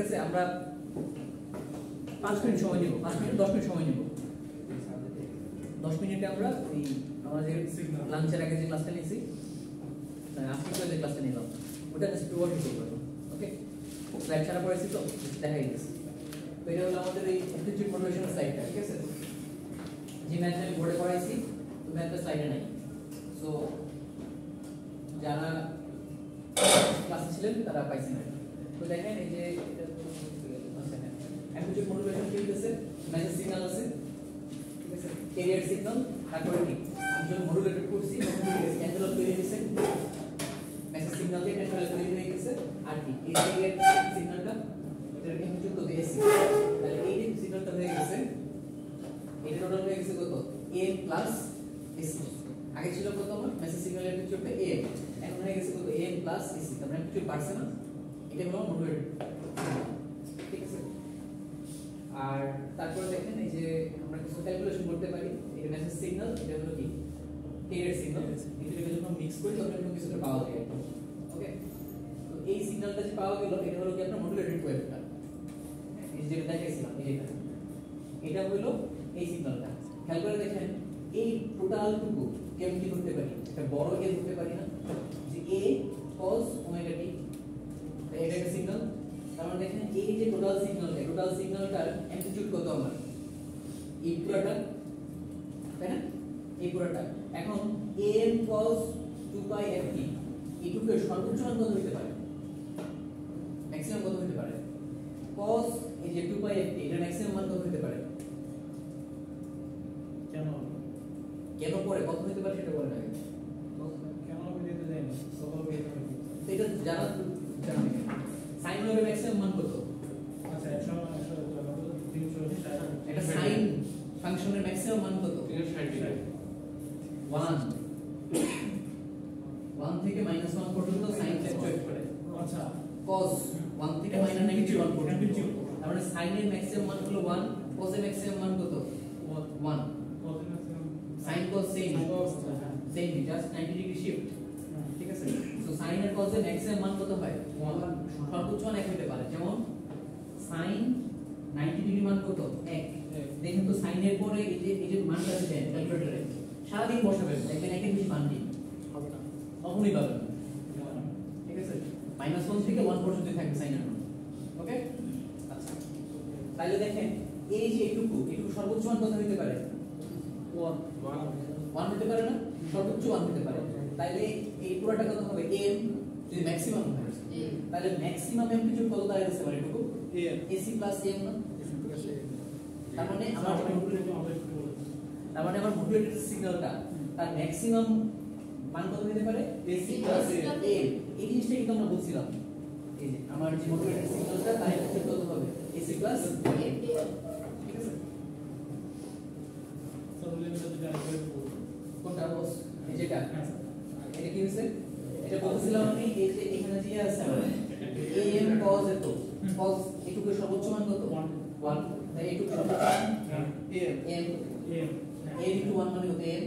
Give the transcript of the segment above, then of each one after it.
আছে আমরা 5 মিনিট সময় নিব, 5 মিনিট 10 মিনিট সময় নিব। 10 মিনিটে আমরা এই আমাদের লাঞ্চের আগে যে ক্লাসটা নিয়েছি, আজকে যে ক্লাসটা নিলাম ওটা জাস্ট ওয়ার্ক করব। ওকে, স্লাইড ছাড়া পড়েছি তো দেখাই দিয়েছি। তো এটা হলো আমাদের এই অ্যাপ্টিটিউড মোটিভেশন স্লাইডটা, ঠিক আছে? যে ম্যাথটা আমি বোর্ডে পড়াইছি তো ম্যাথটা স্লাইডে নাই। সো যারা ক্লাসে ছিলেন তারা পাইছেন। তো দেখেন এই যে অ্যাপ্টিটিউড মোটিভেশন কি হইতেছে, মেসেজ সিগন্যাল আছে, ঠিক আছে? ক্যারিয়ার সিগন্যাল, তারপরে কি আমি যখন মডুলেটেড করছি তখন কি ক্যান্সেল তৈরি হয়েছে, মেসেজ সিগন্যাল দিয়ে ক্যান্সেল তৈরি হয়ে গেছে। আর কি এই ক্যারিয়ার সিগন্যালটা এটার যুক্ত দিয়েছি, তাহলে এই যে সিগন্যালটা হয়ে গেছে, এটা টোটাল হয়ে গেছে কত, am প্লাস ac। আগে ছিল কত আমার মেসেজ সিগন্যালের পিছনে am, এখন হয়ে গেছে কত am প্লাস ac। তার মানে কিছু পারছে না, এটা হলো মডুলেটেড, ঠিক আছে? আর তারপরে দেখেন এই যে আমরা কিছু ক্যালকুলেশন করতে পারি। এটা মেসেজ সিগন্যাল, এটা হলো কি ক্যারিয়ার সিগন্যাল, এটাকে যখন মিক্স করি তখন এরকম কিছুটা পাওয়া যায়। ওকে, তো এই সিগন্যালটা যে পাওয়া গেল এটা হলো কি আপনার মডুলেটেড ওয়েভটা, এই যে দেখাইছিলাম এটা হলো এই সিগন্যালটা। খেয়াল করে দেখেন এই টোটাল টুকু কেমন কি করতে পারি, একটা বড় এ ধরতে পারি না, যে a cos ওমেগা t, এটা একটা সিগন্যাল। তার মানে দেখেন এই যে টোটাল সিগন্যালটার অ্যামপ্লিটিউড কত আমার, এই পুরোটা, তাই না? এই পুরোটা। এখন am cos 2 pi ft এইটুকুর সর্বোচ্চ মান কত হতে পারে, ম্যাক্সিমাম কত হতে পারে? cos এই যে 2 pi ft এর ম্যাক্সিমাম মান কত হতে পারে? কেন পরে কত হতে পারে সেটা বলে না, কেন আমি দিতে যাই না সকাল বের হবে এটা জানা সাইন ওয়েভের ম্যাক্সিমাম মান কত? আচ্ছা 100 এটা সাইন ফাংশনের ম্যাক্সিমাম মান কত? 1 থেকে -1 পর্যন্ত সাইন ফ্ল্যাকচুয়েট করে। আচ্ছা cos 1 থেকে -1 পর্যন্ত, তার মানে সাইনের ম্যাক্সিমাম মান হলো 1, cos এর ম্যাক্সিমাম মান কত? 1। sin cos same just 90 degree shift, ঠিক আছে? সো sin এর cos এর ম্যাক্সিমাম মান কত হয়? 1। সর্বোচ্চ মান 1 হতে পারে, যেমন sin 90 ডিগ্রি মান কত? 1। দেখেন তো sin এর পরে এই যে মানটা দেন ক্যালকুলেটরে সারা দিন বসাবেন, দেখবেন একের বেশি মান নেই, হবে না, কখনোই পাবেন না, ঠিক আছে? -1 থেকে 1 পর্যন্ত থাকবে sin এর মান। ওকে, আচ্ছা তাহলে দেখেন এই যে এটুকু সর্বোচ্চ মান কত হতে পারে? 1 হতে পারে না, সর্বোচ্চ 1 হতে পারে। তাহলে এই পুরোটা কত হবে? m যদি ম্যাক্সিমাম হয়, তাহলে ম্যাক্সিমাম অ্যামপ্লিটিউড কত দাঁড়াচ্ছে মানে এটুকু ac প্লাস m না? তার মানে আমার মডুলেটেড সিগন্যালটা তার ম্যাক্সিমাম মান কত হতে পারে? ac plus m। এই জিনিসটা কিন্তু আমরা বলছিলাম, এই যে আমার যে মডুলেটেড সিগন্যালটা তার অ্যামপ্লিটিউড কত হবে? ac প্লাস m, ঠিক আছে? কোনটা বস? এই যেটা, এটা কি হইছে? এটা বলছিলাম আমি এই যে এখানে যে আছে am cos এত cos এটুকু সর্বোচ্চ মান কত? 1। তাই এটুকু সর্বোচ্চ মান am into 1 মানে কত? m।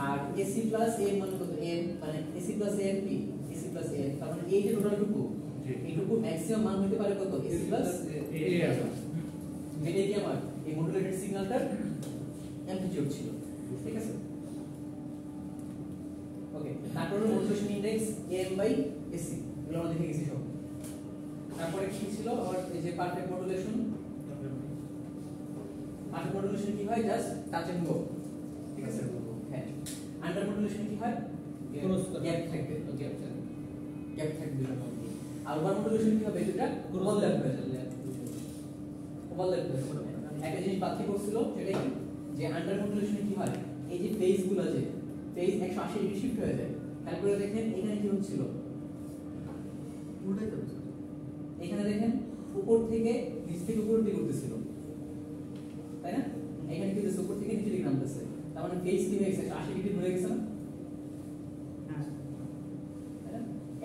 আর ac plus m মানে কত? m, মানে ac plus m কি? ac plus m, তার মানে এই যে টোটাল টুকু এইটুকু ম্যাক্সিমাম মান হতে পারে কত? ac plus m। যেটা কি আমার এই মডুলেটেড সিগন্যালটার অ্যামপ্লিটিউড ছিল, ঠিক আছে? ওকে, তারপরে মডুলেশন ইনডেক্স m/ac এগুলো আমরা দেখে গেছি সব। তারপরে কি ছিল আর এই যে পারফেক্ট মডুলেশন কি হয়? জাস্ট টাচ এন্ড গো, ঠিক আছে? হ্যাঁ, আন্ডার মডুলেশন কি হয়? গ্যাপ থাকবে, গ্যাপ থাকবে। আর ওভার মডুলেশন কি হবে? এটা ওভারল্যাপ হয়ে যাবে, একটা জিনিস বাকি পড়ছিল সেটা কি, যে আন্ডার মডুলেশন কি হয়? এই যে ফেজগুলো আছে, ফেজ 180 ডিগ্রি শিফট হয়ে যায়। তারপরে দেখেন এখানে কি হচ্ছিল, উল্টাই তো, এখানে দেখেন উপর থেকে নিচ থেকে উপর দিকে উঠতেছিল, তাই না? এখানে কি হচ্ছে? উপর থেকে নিচে দিকে নামতেছে, তার মানে ফেজ কি হয়ে গেছে? 80 ডিগ্রি ঘুরে গেছে না? হ্যাঁ,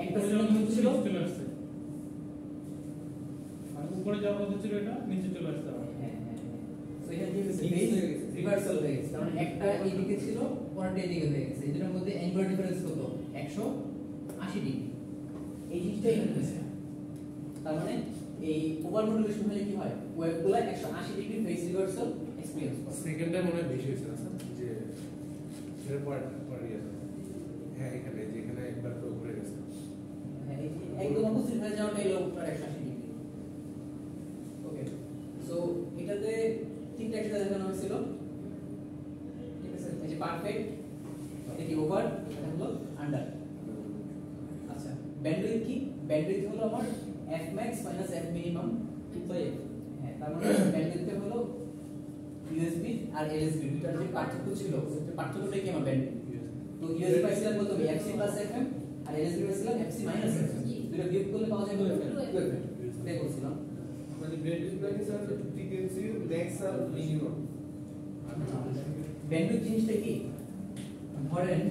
একটা সিস্টেম হচ্ছিল চলে আসছে, আর উপরে যাওয়ার কথা ছিল এটা নিচে চলে আসছে। হ্যাঁ, সো এখানে কি হচ্ছে? ফেজ রিভার্সাল হয়ে গেছে, তার মানে একটা এইদিকে ছিল, পরেরটা এইদিকে হয়ে গেছে। এই দুটোর মধ্যে অ্যাঙ্গুলার ডিফারেন্স কত? 180 ডিগ্রি। এই জিনিসটাই হচ্ছে, তার মানে এই ওভার মডুলেশন হলে কি হয় ওয়েভগুলো 180 ডিগ্রি ফেজ রিভার্সাল এক্সপেরিয়েন্স করে সেকেন্ডটা মনে হয় বেশি হয়েছে না স্যার যে এর পর হ্যাঁ এখানে যেখানে একবার তো ঘুরে গেছে হ্যাঁ একদম অপোজিট হয়ে যাওয়াটাই হলো আপনার 180 ডিগ্রি ওকে সো এটাতে তিনটা একটা দেখানো হয়েছিল ঠিক আছে এই যে পারফেক্ট এটা কি ওভার এটা হলো আন্ডার আচ্ছা ব্যান্ডউইথ কি ব্যান্ডউইথ হলো আমার f max minus f minimum by হ্যাঁ তার মানে ব্যান্ডউইথটা হলো USB আর LSB দুটার যে পার্থক্য ছিল সেই পার্থক্যটাই কি আমার ব্যান্ডউইথ তো USB পাইছিলাম কত fc + fm আর LSB পাইছিলাম fc - fm দুটো বিয়োগ করলে পাওয়া যাবে 2fm এটাই বলছিলাম মানে ব্যান্ডউইথ মানে স্যার ফ্রিকোয়েন্সি ম্যাক্স আর মিনিমাম ব্যান্ডউইথ জিনিসটা কি ধরেন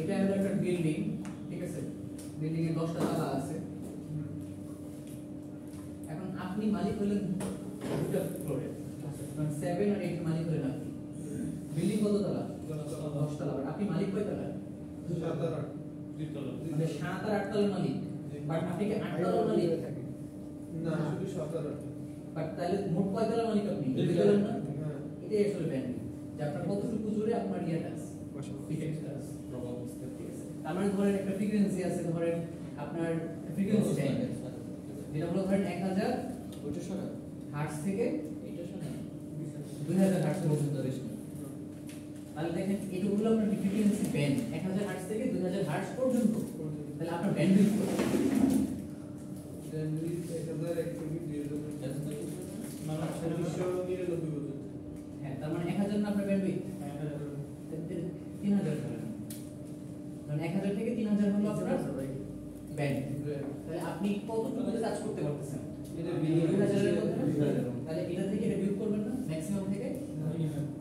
এটা হলো একটা বিল্ডিং ঠিক আছে বিল্ডিং এ 10টা তালা আছে এখন আপনি মালিক হলেন দুটো ফ্লোরে মানে 7 আর 8 মালিক হলেন আপনি বিল্ডিং কত তলা 10 তলা আপনি মালিক কয় তলা 7 আর 8 মানে 7 আর 8 তলার মালিক বাট আপনি কি 8 তলার মালিক না শুধু 7 আর 8 বাট তাহলে মোট কয় তলার মালিক আপনি 2 তলার না এটাই আসলে ব্যান্ডউইথ যে আপনার কতটুকু জুড়ে আপনার ইয়াটা আছে ইফেক্টটা আছে প্রভাব বুঝতে পেরেছি তার মানে ধরেন একটা ফ্রিকোয়েন্সি আছে ধরেন আপনার ফ্রিকোয়েন্সি ব্যান্ড যেটা হলো ধরেন 1000 হার্টজ থেকে 2000 হার্টজ পর্যন্ত রেঞ্জ তাহলে দেখেন এটা হলো আপনার ফ্রিকোয়েন্সি ব্যান্ড 1000 হার্টজ থেকে 2000 হার্টজ পর্যন্ত তাহলে আপনার ব্যান্ডউইথ কত ব্যান্ডউইথ 1000 থেকে 2000 হ্যাঁ তার মানে 1000 না আপনার ব্যান্ডউইথ 3000 ধরেন মানে 1000 থেকে 3000 হলো আপনার ব্যান্ড তাহলে আপনি কতটুকু কাজ করতে পারতেছেন এটা 2000 এর মধ্যে তাহলে এটা থেকে এটা বিয়োগ করবেন না ম্যাক্সিমাম থেকে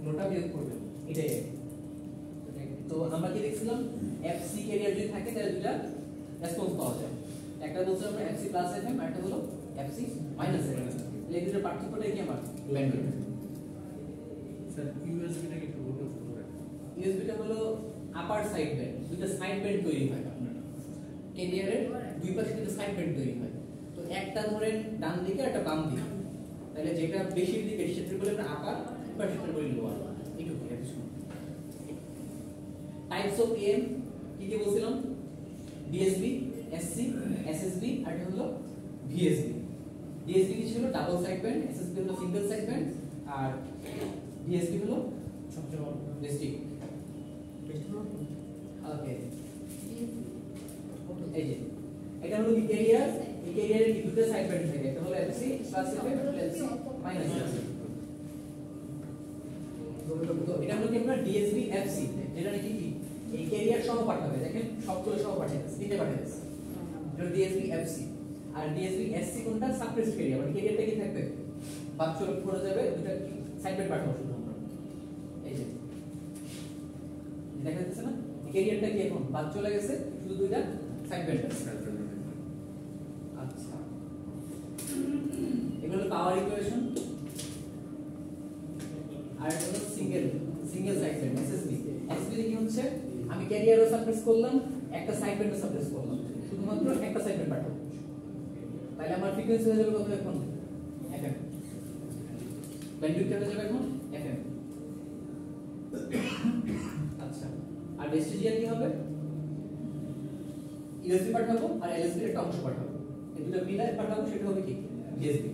লোটা বিয়োগ করবেন এটাই তো আমরা কি দেখছিলাম FC ক্যারিয়ার যদি থাকে তাহলে দুটো রেসপন্স পাওয়া যায় একটা বলছে আমরা FC + FM আর একটা হলো FC - FM এই দুটোর পার্থক্যটা কি আমার ব্যান্ডউইথ স্যার ইউএসবি টা কি একটু বলতে পারেন USB টা হলো আপার সাইড ব্যান্ড দুটো সাইড ব্যান্ড তৈরি হয় আপনার ক্যারিয়ারের দুই পাশে দুটো সাইড ব্যান্ড তৈরি হয় তো একটা ধরেন ডান দিকে আর একটা বাম দিকে তাহলে যেটা বেশির দিকে সেটা বলে আমরা আপার বা সেটা বলি লোয়ার এইটুকু কিছু টাইপস অফ AM কি কি বলছিলাম DSB SC SSB আর এটা হলো VSB DSB কি ছিল ডাবল সাইড ব্যান্ড SSB হলো সিঙ্গেল সাইড ব্যান্ড আর VSB হলো সবচেয়ে বড় ডিস্ট্রিক্ট ওকে এই যে এটা হলো কি ক্যারিয়ার এই ক্যারিয়ারের কি দুটো সাইড ব্যান্ড থাকে এটা হলো FC + FM FC - FM তো এটা হলো কি আপনার DSB FC যেটা নাকি কি এই ক্যারিয়ার সহ পাঠাবে দেখেন সবগুলো সহ পাঠাবে দিতে পাঠাবে এটা DSB FC আর DSB SC কোনটা সাপ্রেসড ক্যারিয়ার মানে ক্যারিয়ারটা কি থাকবে বাচ্চা পড়ে যাবে দুটো সাইড ব্যান্ড পাঠাবো শুধু আমরা এই যে দেখা যাচ্ছে না ক্যারিয়ারটা কি এখন বাদ চলে গেছে শুধু দুইটা সাইড ব্যান্ড আছে আচ্ছা এগুলো হলো পাওয়ার ইকুয়েশন আর এটা হলো single side band SSB SSB কি হচ্ছে আমি ক্যারিয়ারও সাপ্রেস করলাম একটা সাইড ব্যান্ডও সাপ্রেস করলাম শুধুমাত্র একটা সাইড ব্যান্ড পাঠাবো তাহলে আমার ফ্রিকোয়েন্সি হয়ে যাবে কত এখন FM ব্যান্ডউইথ হয়ে যাবে এখন FM আচ্ছা আর ভেস্টিজিয়াল কি হবে USB পাঠাবো আর LSB এর একটা অংশ পাঠাবো এই দুটো মিলায় পাঠাবো সেটা হবে কি DSB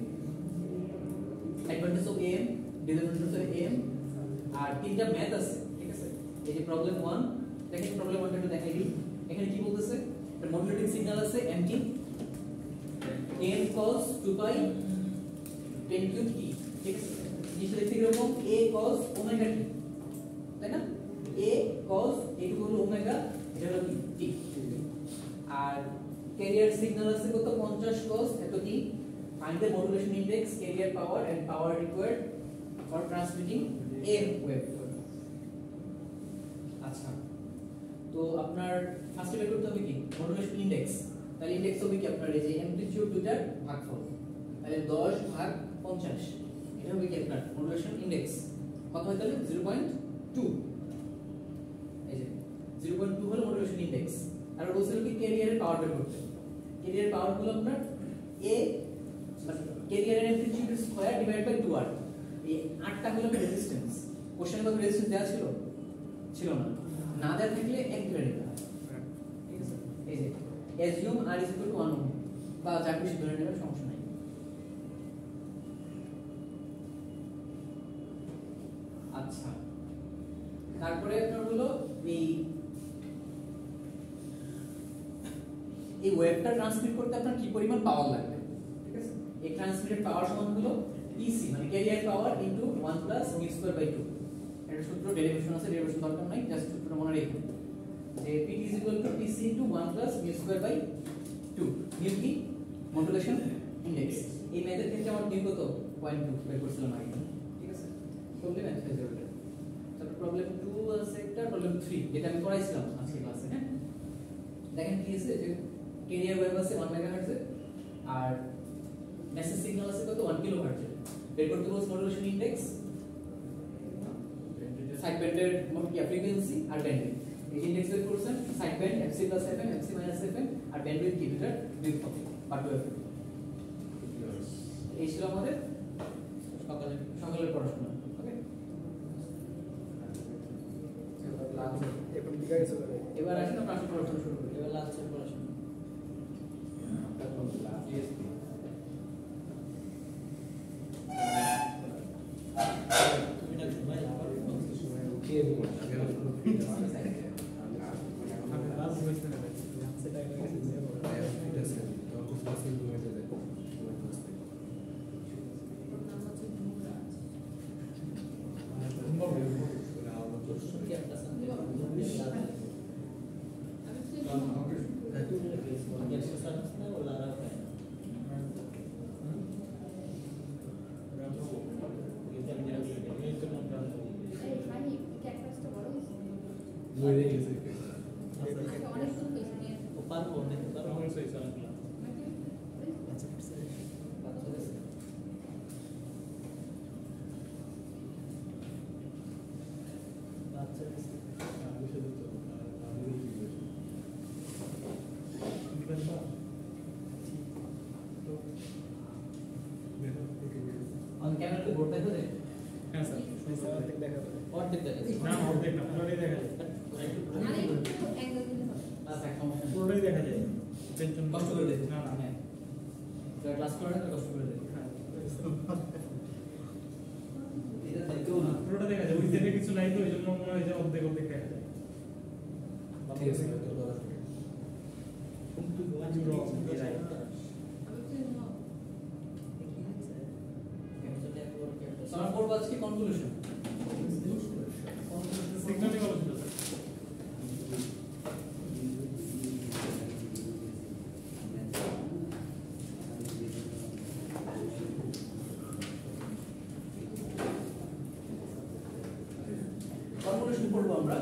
advantage of AM disadvantage of AM আর তিনটা ম্যাথ আছে ঠিক আছে এই যে প্রবলেম 1 দেখেন প্রবলেম 1 টা দেখাই দিই এখানে কি বলতেছে মডুলেটিং সিগন্যাল আছে MT n cos 2 pi 10 cube t ঠিক আছে নিচে লিখতে এরকম a cos ওমেগা t তাই না a cos এইটুকু হলো ওমেগা এটা হলো কি t আর ক্যারিয়ার সিগন্যাল আছে কত 50 cos এত কি find the modulation index carrier power and power required for transmitting AM wave আচ্ছা তো আপনার ফার্স্টে বের করতে হবে কি মডুলেশন ইনডেক্স তাহলে ইনডেক্স হবে কি আপনার এই যে অ্যামপ্লিটিউড দুটার ভাগফল তাহলে 10 ভাগ 50 এটা হবে কি আপনার মডুলেশন ইনডেক্স কত হয় তাহলে 0.2 এই যে 0.2 হলো মডুলেশন ইনডেক্স আর বলছিল কি ক্যারিয়ারের পাওয়ার বের করতে। ক্যারিয়ার পাওয়ার হলো আপনার a ক্যারিয়ারের amplitude square divide by 2r। এই 8টা হলো রেজিস্ট্যান্স। কোশ্চেনে কত রেজিস্ট্যান্স দেওয়া ছিল? ছিল না। না দেওয়া থাকলে এক ধরে নিতে হয়। ঠিক আছে? এই যে assume r is equal to 1 ohm বা যা কিছু ধরে নেবে সমস্যা নাই। আচ্ছা, তারপরে আপনার হলো এই ওয়েভটা ট্রান্সমিট করতে আপনার কি পরিমাণ পাওয়ার লাগবে। ঠিক আছে? এই ট্রান্সমিটেড পাওয়ার সমান হলো PC মানে carrier power into 1 plus mu square by 2। এটা সূত্র ডেরিভেশন আছে, ডেরিভেশন দরকার নাই, জাস্ট সূত্রটা মনে রাখুন যে PT is equal to PC into 1 plus mu square by 2। mu কি? Modulation index. এই ম্যাথের ক্ষেত্রে আমার mu কত? 0.2 বের করছিলাম আগে। ঠিক আছে? প্রবলেম আছে এটা। তারপর প্রবলেম 2 আছে একটা, প্রবলেম 3 যেটা আমি করাইছিলাম আজকে ক্লাসে। হ্যাঁ, দেখেন কি আছে যে ক্যারিয়ার ওয়েভ আছে 1 মেগাহার্টজ এর আর মেসেজ সিগন্যাল আছে কত? 1 কিলোহার্টজ এর। বের করতে বলছে মডুলেশন ইনডেক্স, সাইড ব্যান্ডের ফ্রিকোয়েন্সি আর ব্যান্ডউইথ। এই ইনডেক্স বের করছেন, side band fc + fm fc - fm আর ব্যান্ডউইথ কি দুটার বিভক্ত বা 2f। এই ছিল আমাদের সকালের পড়াশোনা। ওকে, এবার আসেন আমরা আসল পড়াশোনা শুরু করি। এবার লাস্টের পড়াশোনা। ক্যামেরাতে বোর্ড দেখা যায়? হ্যাঁ স্যার, অর্ধেক দেখা যাবে। অর্ধেক দেখা যায় না, অর্ধেক না, পুরোটাই দেখা যায়। আচ্ছা, সমস্যা নেই। পুরোটাই দেখা যায়। কষ্ট করে দেখুন। না না, হ্যাঁ, যারা ক্লাস করে না তারা কষ্ট করে দেখুন। এটা দেখতেও না। পুরোটা দেখা যায়। ওই সাইডে কিছু নাই তো, এই জন্য মনে হয় যে অর্ধেক অর্ধেক দেখা যায়। ঠিক আছে, আমরা পড়বো আজকে কনক্লুশন। সিগন্যালই ভালো ছিল স্যার। কনক্লুশন পড়বো আমরা।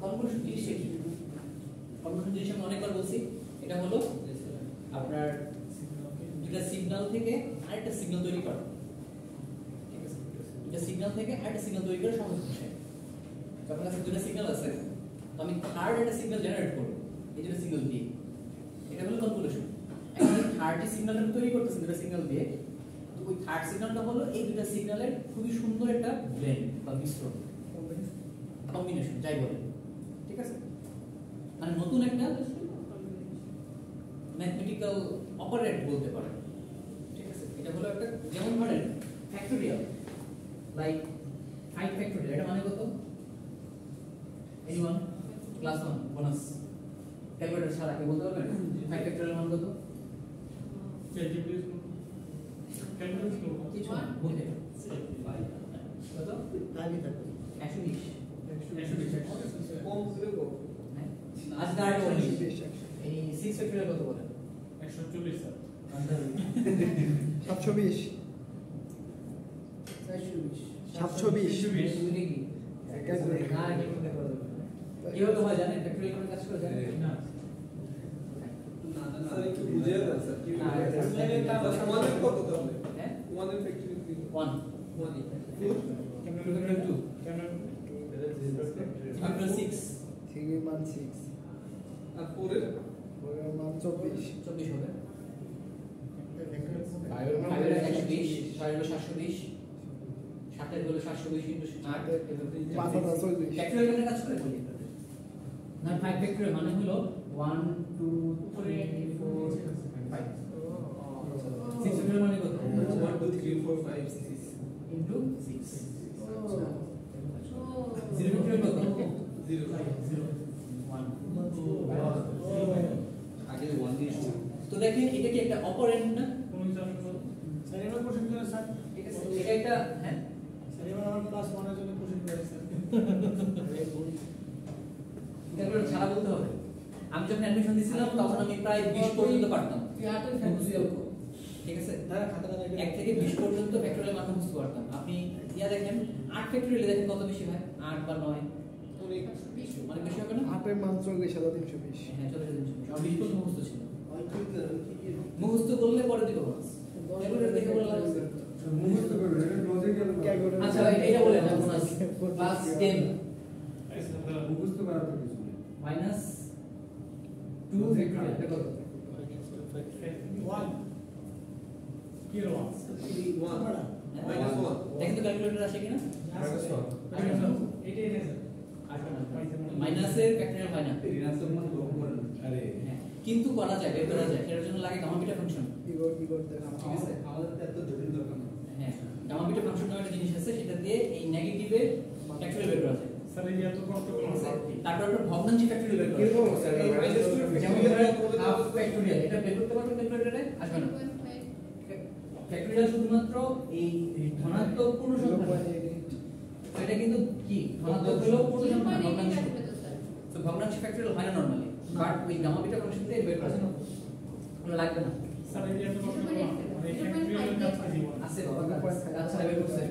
কনক্লুশন জিনিসটা কি? কনক্লুশন জিনিস আমি অনেকবার বলছি, এটা হলো আপনার দুটা সিগন্যাল থেকে আরেকটা সিগন্যাল তৈরি করা। ঠিক আছে, দুটা সিগন্যাল থেকে আরেকটা সিগন্যাল তৈরি করা সহজ বিষয়। আপনার কাছে দুটো সিগন্যাল আছে, তো আমি থার্ড একটা সিগন্যাল জেনারেট করব এই দুটো সিগন্যাল দিয়ে। এটা হলো কনক্লুশন। এখন থার্ড সিগন্যালটা তৈরি করতেছি দুটো সিগন্যাল দিয়ে, তো ওই থার্ড সিগন্যালটা হলো এই দুটো সিগন্যালের খুবই সুন্দর একটা ব্লেন্ড বা মিশ্রণ, কম্বিনেশন যাই বলেন। ঠিক আছে, মানে নতুন একটা ম্যাথমেটিক্যাল অপারেট বলতে পারেন। ঠিক আছে, এটা হলো একটা, যেমন ধরেন ফ্যাক্টোরিয়াল, লাইক 5 ফ্যাক্টোরিয়াল, এটা মানে কত? এনিওয়ান? ক্লাস 1 বোনাস ক্যালকুলেটর ছাড়া কি বলতে পারবেন 5 ফ্যাক্টোরিয়াল মান কত? কিছু না, বলতে কত? 120 আজ গাড়ি বলি এই 6 ফ্যাক্টোরিয়াল কত বলেন? 140 স্যার। 720 কিভাবে হয় জানেন? ফ্যাক্টোরিয়াল করে কাজ করে জানেন না স্যার একটু বুঝিয়ে দেন স্যার কি সমাধান কত তাহলে? হ্যাঁ, 1 এর ফ্যাক্টরি 1 1 ফ্যাক্টোরিয়াল 2 কেন ফ্যাক্টোরিয়াল 6 3 মান 6 আর 4 এর মান 24 24 হবে। 5 এর মান 5 এর 120, 6 হলো 720, 7 এর হলো 720 into 8 5 40 ফ্যাক্টরিয়াল মানে কাজ করে বলি না 5 ফ্যাক্টরিয়াল মানে হলো 1 2 3 4 5 6 ফ্যাক্টরিয়াল মানে কত 1 2 3 4 5 6 into 6 0 ফ্যাক্টরিয়াল কত 0 1 আগে 1 দিয়ে শুরু তো দেখেন এটা কি একটা অপারেন্ড না স্যার এবার কোশ্চেন করে স্যার ঠিক আছে এটা একটা হ্যাঁ স্যার এবার আমার ক্লাস 1 এর জন্য কোশ্চেন করে স্যার এগুলো ছাড়া বলতে হবে আমি যখন অ্যাডমিশন দিছিলাম তখন আমি প্রায় 20 পর্যন্ত পারতাম ঠিক আছে তারা খাতাটা দেখে 1 থেকে 20 পর্যন্ত ফ্যাক্টরিয়াল মান বুঝতে পারতাম আপনি ইয়া দেখেন 8 ফ্যাক্টরিয়াল দেখেন কত বেশি হয় 8 বা 9 মানে বেশি হবে না 8 এর মান 24320 হ্যাঁ 43 আর 20 পর্যন্ত মুখস্থ ছিল মুখস্থ করলে পরে দিব এগুলো দেখে বলা লাগবে মুখস্থ করবেন এটা লজিক্যাল আচ্ছা এটা বলেন ক্লাস 10 মুখস্থ করার তো কিছু নেই মাইনাস 2 ফ্যাক্টরিয়াল এটা কত 1 কি হলো 1 মাইনাস 1 দেখেন তো ক্যালকুলেটর আসে কিনা এইটাই না স্যার মাইনাসের ফ্যাক্টরিয়াল হয় না ঋণাত্মক মান লঘু মান আরে হ্যাঁ, কিন্তু করা যায় বের করা যায় এর জন্য লাগে গামা বিটা ফাংশন ইগর দেন ঠিক আছে আমাদের তো এত জটিল দরকার না হ্যাঁ গামা বিটা ফাংশন নামে একটা জিনিস আছে সেটা দিয়ে এই নেগেটিভের ফ্যাক্টরিয়াল বের করা যায় স্যার এই এত কষ্ট ঠিক করলাম আছে? তারপর একটা ভগ্নাংশ ফ্যাক্টরিয়াল বের করা কিরকম যায় স্যার যেমন ধরেন হাফ ফ্যাক্টরিয়াল এটা বের করতে পারবেন ক্যালকুলেটরে আসবে না ফ্যাক্টরিয়াল শুধুমাত্র এই ধনাত্মক পূর্ণ সংখ্যা এটা কিন্তু কি ধনাত্মক হলো পূর্ণ সংখ্যা না, ভগ্নাংশ তো ভগ্নাংশ ফ্যাক্টরিয়াল হয় না নরমালি বাট ওই গামা বিটা ফাংশন দিয়ে বের করা যায় ওটা লাগবে না স্যার এই এত কষ্ট করলাম মানে ফ্যাক্টরিয়াল কাজ কি জীবন আছে বাবা আচ্ছা বের করছে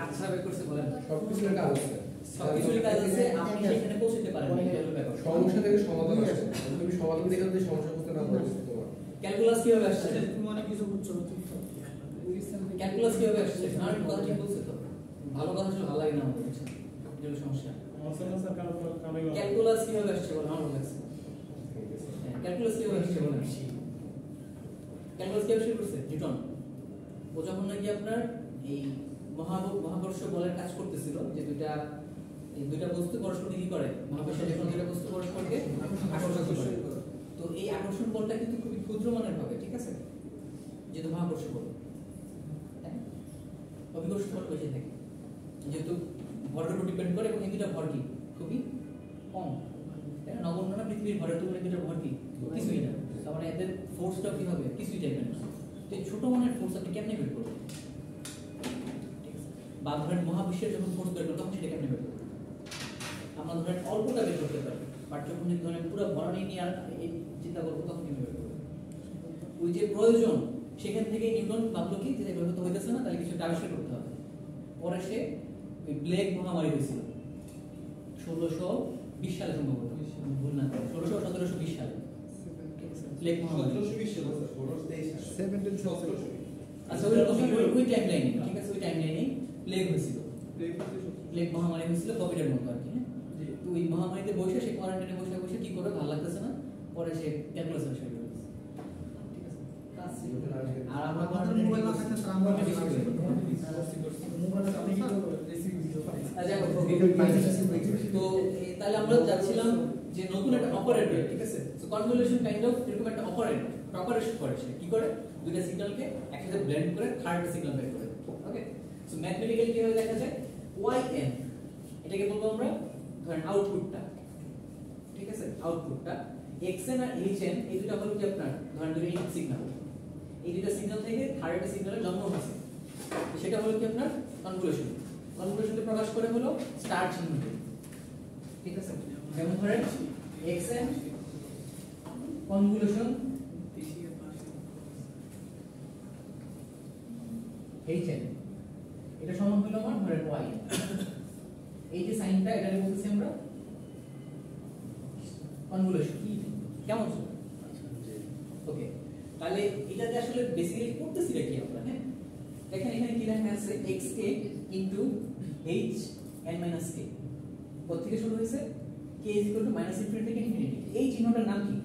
আচ্ছা বের করছে বলেন সবকিছু কাজ আছে সবকিছুর কাজ আছে আপনি সেখানে পৌঁছতে পারেন না এটা হলো ব্যাপার সমস্যা থেকে সমাধান আসে তুমি সমাধান দেখে যদি সমস্যা বুঝতে না পারো তোমার ক্যালকুলাস কিভাবে আসছে তুমি অনেক কিছু বুঝছো ক্যালকুলাস কিভাবে আসছে আর কথা ঠিক বলছে তো ভালো কথা শুনে ভালো লাগে না আমাদের কাছে যেটা সমস্যা অসম্ভব স্যার কালো কালো ক্যালকুলাস কিভাবে আসছে বলেন আমার কাছে ক্যালকুলাস কিভাবে আসছে বলেন ক্যালকুলাস কিভাবে শুরু করছে নিউটন ও যখন নাকি আপনার এই মহাকর্ষ বলের কাজ করতেছিল যে দুইটা বস্তু পরস্পর কি করে মহাকর্ষ যখন দুইটা বস্তু পরস্পরকে আকর্ষণ করে তো এই আকর্ষণ বলটা কিন্তু খুবই ক্ষুদ্র মানের হবে ঠিক আছে যেহেতু মহাকর্ষ বল হ্যাঁ অভিকর্ষ বল বেশি থাকে যেহেতু ভরের উপর ডিপেন্ড করে এবং এই দুইটা ভর কি খুবই কম এটা নগণ্য না পৃথিবীর ভরের তুলনায় দুইটা ভর কি কিছুই না তার মানে এদের ফোর্সটা কি হবে কিছুই টাইপের না তো এই ছোট মানের ফোর্স আপনি কেমনে বের করবেন বা ধরেন মহাবিশ্বের যখন ফোর্স বের করবে তখন সেটা কেমনে বের করবে আমরা ধরেন অল্পটা বের করতে পারি বাট যখন ধরেন পুরো বর্ণনী নিয়ে আর এই চিন্তা করবো তখন কেমনে বের করবো ওই যে প্রয়োজন সেখান থেকে নিউটন ভাবলো কি যে এভাবে তো হইতেছে না তাহলে কিছু আবিষ্কার করতে হবে পরে সে ওই প্লেগ মহামারী হয়েছিল 1620 সালে সম্ভবত ভুল না 1720 সালে প্লেগ মহামারী 1720 সাল স্যার 1623 সাল 17 আচ্ছা ওই টাইম লাইনে ঠিক আছে ওই টাইম লাইনে প্লেগ হয়েছিল প্লেগ মহামারী হয়েছিল কোভিডের মতো আর কি হ্যাঁ তো ওই মহামারীতে বসে সে কোয়ারেন্টাইনে বসে কি করে ভালো লাগতেছে না পরে সে ক্যালকুলাস শুরু করে দিয়েছে ঠিক আছে আর আমরা মোবাইল না থাকলে স্যার আমরা তো তাহলে আমরা যাচ্ছিলাম যে নতুন একটা অপারেটর ঠিক আছে সো কনভলিউশন কাইন্ড অফ এরকম একটা অপারেশন করে সে কি করে দুইটা সিগন্যালকে একসাথে ব্লেন্ড করে থার্ড সিগন্যাল বের করে ওকে সো ম্যাথমেটিক্যালি কিভাবে দেখা যায় yn এটাকে বলবো আমরা ধরেন আউটপুটটা ঠিক আছে আউটপুটটা xn আর hn এই দুটো হলো কি আপনার ধরেন দুটো ইনপুট সিগন্যাল এই দুটো সিগন্যাল থেকে থার্ড সিগন্যালের জন্ম হচ্ছে সেটা হলো কি আপনার কনভলিউশনকে প্রকাশ করে হলো স্টার চিহ্ন ঠিক আছে যেমন ধরেন xn কনভলিউশন hn এটা সমান হলো আমার ধরেন y এই যে সাইনটা এটাকে বলতেছি আমরা কনভলিউশন কেমন ছিল ওকে তাহলে এটাতে আসলে বেসিক্যালি করতেছি কি আমরা হ্যাঁ দেখেন এখানে কি লেখা আছে xk h n - k কোথা থেকে শুরু হয়েছে k is equal to minus infinity থেকে infinity এই চিহ্নটার নাম কি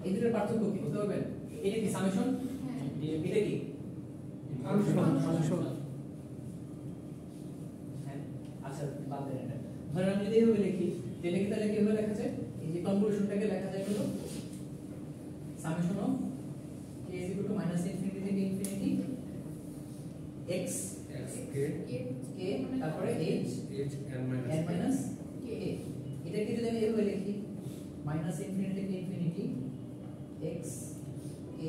এই দুটোর পার্থক্য কি বুঝতে পারবেন এটা কি সামেশন এটা কি ফাংশন হ্যাঁ আচ্ছা বাদ দেন এটা ধরেন আমি যদি এইভাবে লিখি তাহলে কি তাহলে কিভাবে লেখা যায় এই যে কনভলিউশনটাকে লেখা যায় হলো summation of k is equal to minus infinity থেকে infinity x k k তারপরে h n n minus k এটাকে যদি আমি এইভাবে লিখি minus infinity থেকে infinity x k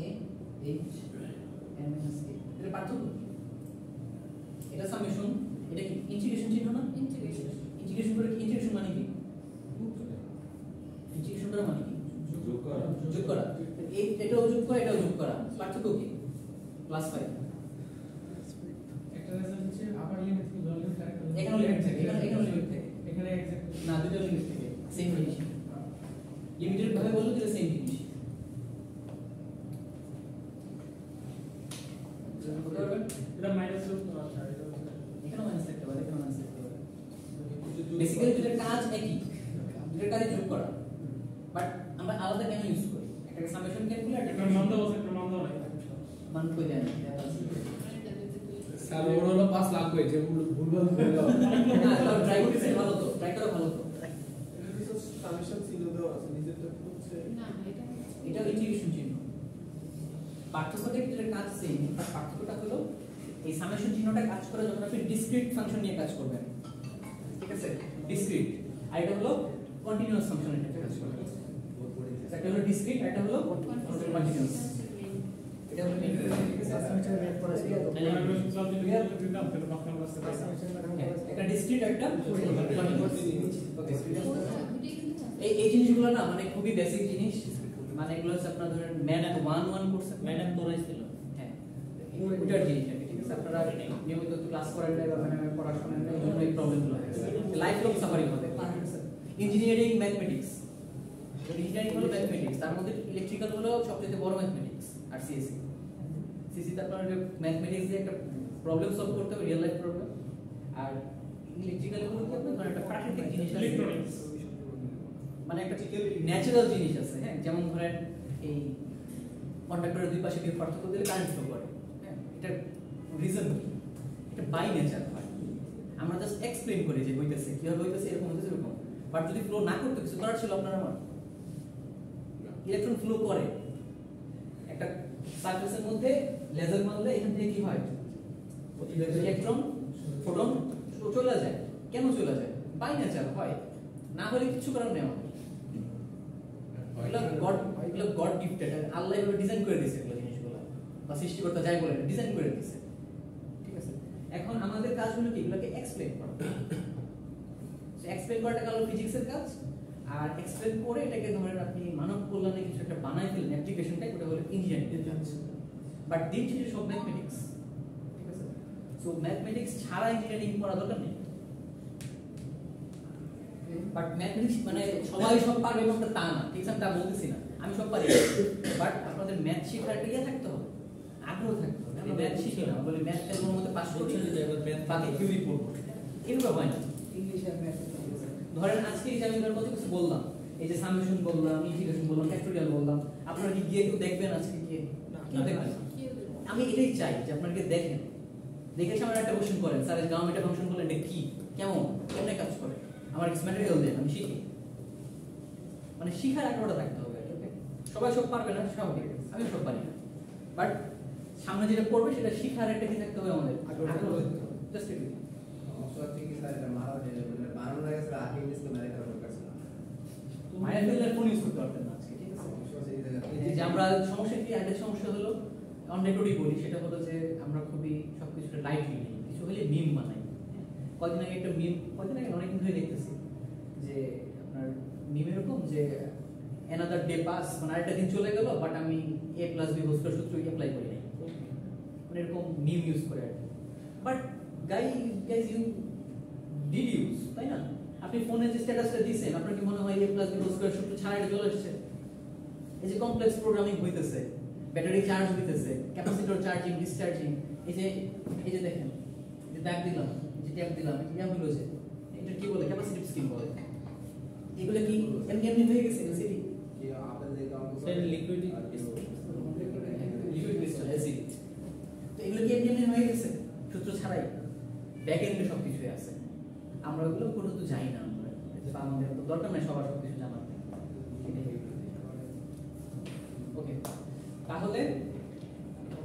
h n minus k এর পার্থক্য কি? এটা সামেশন এটা কি ইন্টিগ্রেশন চিহ্ন না ইন্টিগ্রেশন করে ইন্টিগ্রেশন মানে কি ইন্টিগ্রেশন করা মানে কি যোগ করা এটাও যোগ করা এটাও যোগ করা পার্থক্য কি +5 একটা রেজাল্ট হচ্ছে আপার লিমিট থেকে লোয়ার লিমিট আরেকটা এখানে লিমিট থাকে এখানে লিমিট থাকে এখানে এক্সাক্ট না দুটো লিমিট থাকে সেম জিনিস লিমিটেড ভাবে বললে দুটো সেম জিনিস বুঝতে পারবেন এটা মাইনাস রুট আচ্ছা এটা এখানে মাইনাস থাকতে পারে এখানে মাইনাস থাকতে পারে বেসিক্যালি দুটোর কাজ একই দুটোর কাজই যোগ করা বাট আমরা আলাদা কেন ইউজ করি একটা সামেশন ক্যালকুলেটর একটা মান দাও আছে একটা মান দাও নাই মান কই দেন স্যার ওর হলো 5 লাখ হয়েছে ভুলভাল হয়ে গেল না তাও ট্রাই করতে ভালো তো ট্রাই করা ভালো তো সামেশন চিহ্ন দেওয়া আছে নিজেরটা হচ্ছে এটা ইন্টিগ্রেশন চিহ্ন পার্থক্যটা কি এর কাজ সেম বাট পার্থক্যটা হলো এই সামেশন চিহ্নটা কাজ করে যখন আপনি ডিসক্রিট ফাংশন নিয়ে কাজ করবেন ঠিক আছে ডিসক্রিট আর এটা হলো কন্টিনিউয়াস ফাংশন এর ক্ষেত্রে কাজ করবে এটা হলো ডিসক্রিট আর এটা হলো কন্টিনিউয়াস এটা হলো ঠিক আছে তাহলে আমরা সব দিকে দিলাম তাহলে বাকি আমরা আসতে পারছি একটা ডিসক্রিট একটা কন্টিনিউয়াস ওকে এই জিনিসগুলো না মানে খুবই বেসিক জিনিস মানে এগুলো হচ্ছে আপনারা ধরেন ম্যান এন্ড 1 কোর্স ম্যাডাম তোরাইছিল হ্যাঁ ওটার জিনিস আর কি, ঠিক আছে আপনারা নিয়মিত ক্লাস করেন না বা মানে পড়াশোনা নেই জন্য এই প্রবলেমগুলো হয় লাইফ লং সাফারিং হবে ইঞ্জিনিয়ারিং ম্যাথমেটিক্স ইঞ্জিনিয়ারিং হলো ম্যাথমেটিক্স তার মধ্যে ইলেকট্রিক্যাল হলো সবচেয়ে বড় ম্যাথমেটিক্স আর সিএসসি সিএসসি তে আপনারা ম্যাথমেটিক্স দিয়ে একটা প্রবলেম সলভ করতে হবে রিয়েল লাইফ প্রবলেম আর ইলেকট্রিক্যাল বলতে আপনার একটা প্রাকৃতিক জিনিস আছে ইলেকট্রনিক্স মানে একটা ন্যাচারাল জিনিস আছে হ্যাঁ যেমন ধরেন এই কন্ডাক্টরের দুই পাশে বিদ্যুৎ পার্থক্য দিলে কারেন্ট ফ্লো করে হ্যাঁ এটা রিজন কি এটা বাই নেচার হয় আমরা জাস্ট এক্সপ্লেইন করি যে হইতেছে কিভাবে হইতেছে এরকম হইতেছে এরকম বাট যদি ফ্লো না করতে কিছু করার ছিল আপনার আমার ইলেকট্রন ফ্লো করে একটা সারফেসের মধ্যে লেজার মারলে এখান থেকে কি হয় ইলেকট্রন ফোটন চলে যায় কেন চলে যায় বাই নেচার হয় না হলে কিছু করার নেই আমাদের এগুলো গড গিফটেড আল্লাহ এভাবে ডিজাইন করে দিয়েছে এগুলো জিনিসগুলো বা সৃষ্টিকর্তা যাই বলেন ডিজাইন করে দিয়েছে ঠিক আছে এখন আমাদের কাজ হলো কি এগুলোকে এক্সপ্লেইন করা এক্সপ্লেইন করাটা হলো ফিজিক্সের কাজ আর এক্সপ্লেইন করে এটাকে ধরেন আপনি মানব কল্যাণে কিছু একটা বানাই ফেলেন অ্যাপ্লিকেশনটা ওটা হলো ইঞ্জিনিয়ারিং এর কাজ বাট দিন শেষে সব ম্যাথমেটিক্স ঠিক আছে সো ম্যাথমেটিক্স ছাড়া ইঞ্জিনিয়ারিং করা দরকার নেই বাট ম্যাথমেটিক্স মানে সবাই সব পারবে এমনটা তা না ঠিক আছে তা বলতেছি না আমি সব পারি বাট আপনাদের ম্যাথ শেখার একটা ইয়ে থাকতে হবে আগ্রহ থাকতে হবে আমি ম্যাথ শিখি না বলে ম্যাথটা কোনো মতে পাস করছি যে ম্যাথ বাকি থিওরি পড়বো এভাবে হয় না ইংলিশ আর ম্যাথ ধরেন আজকে এই যে আমি কত কিছু বললাম এই যে সামেশন বললাম ইন্টিগ্রেশন বললাম ফ্যাক্টোরিয়াল বললাম আপনারা কি গিয়ে একটু দেখবেন আজকে গিয়ে কেউ দেখবেন আমি এটাই চাই যে আপনারা গিয়ে দেখেন দেখে এসে আমার একটা কোশ্চেন করেন স্যার এই গাউন এটা ফাংশন বলেন এটা কি কেমন কেমনে কাজ করে আমার কিছু ম্যাটেরিয়াল দেন আমি শিখি মানে শিখার আগ্রহটা থাকতে হবে ওকে সবাই সব পারবে না স্বাভাবিক আমি সব পারি না বাট সামনে যেটা পড়বে সেটা শিখার একটা কি থাকতে হবে আমাদের আগ্রহ থাকতে হবে জাস্ট এটুকু মায়ের ফেলার ফোন ইউজ করতে পারতেন না আজকে ঠিক আছে এই যে আমরা সমস্যা কি একটা সমস্যা হলো অন রেকর্ডই বলি সেটা হলো যে আমরা খুবই সবকিছুটা লাইটলি নিই কিছু হলে মিম বানাই কয়েকদিন আগে একটা মিম কয়েকদিন আগে অনেকদিন ধরে দেখতেছি যে আপনার মিম এরকম যে অ্যানাদার ডে পাস মানে আরেকটা দিন চলে গেল বাট আমি a + b হোল স্কয়ার সূত্র অ্যাপ্লাই করি নাই মানে এরকম মিম ইউজ করে আর কি but guys you did use তাই না আপনি ফোনে যে স্ট্যাটাসটা দিয়েছেন আপনার কি মনে হয় a + b হোল স্কয়ার সূত্র ছাড়া এটা চলে আসছে এই যে কমপ্লেক্স প্রোগ্রামিং হইতেছে ব্যাটারি চার্জ দিতেছে, ক্যাপাসিটর চার্জিং, ডিসচার্জিং, এই যে দেখেন, যে দাগ দিলাম, যে ট্যাপ দিলাম, এটা হলো যে এটা কি বলে, ক্যাপাসিটিভ স্কিম বলে। এগুলো কি এমনি হয়ে গেছে এলসিডি, সেটা লিকুইড লিকুইড ক্রিস্টাল এলসিডি। তো এগুলো কি এমনি হয়ে গেছে সূত্র ছাড়াই, ব্যাক এন্ডে সবকিছু আছে। আমরা ওগুলো কোনো তো জানি না, আমরা বা আমাদের তো দরকার নাই সবার সবকিছু জানার। ওকে, তাহলে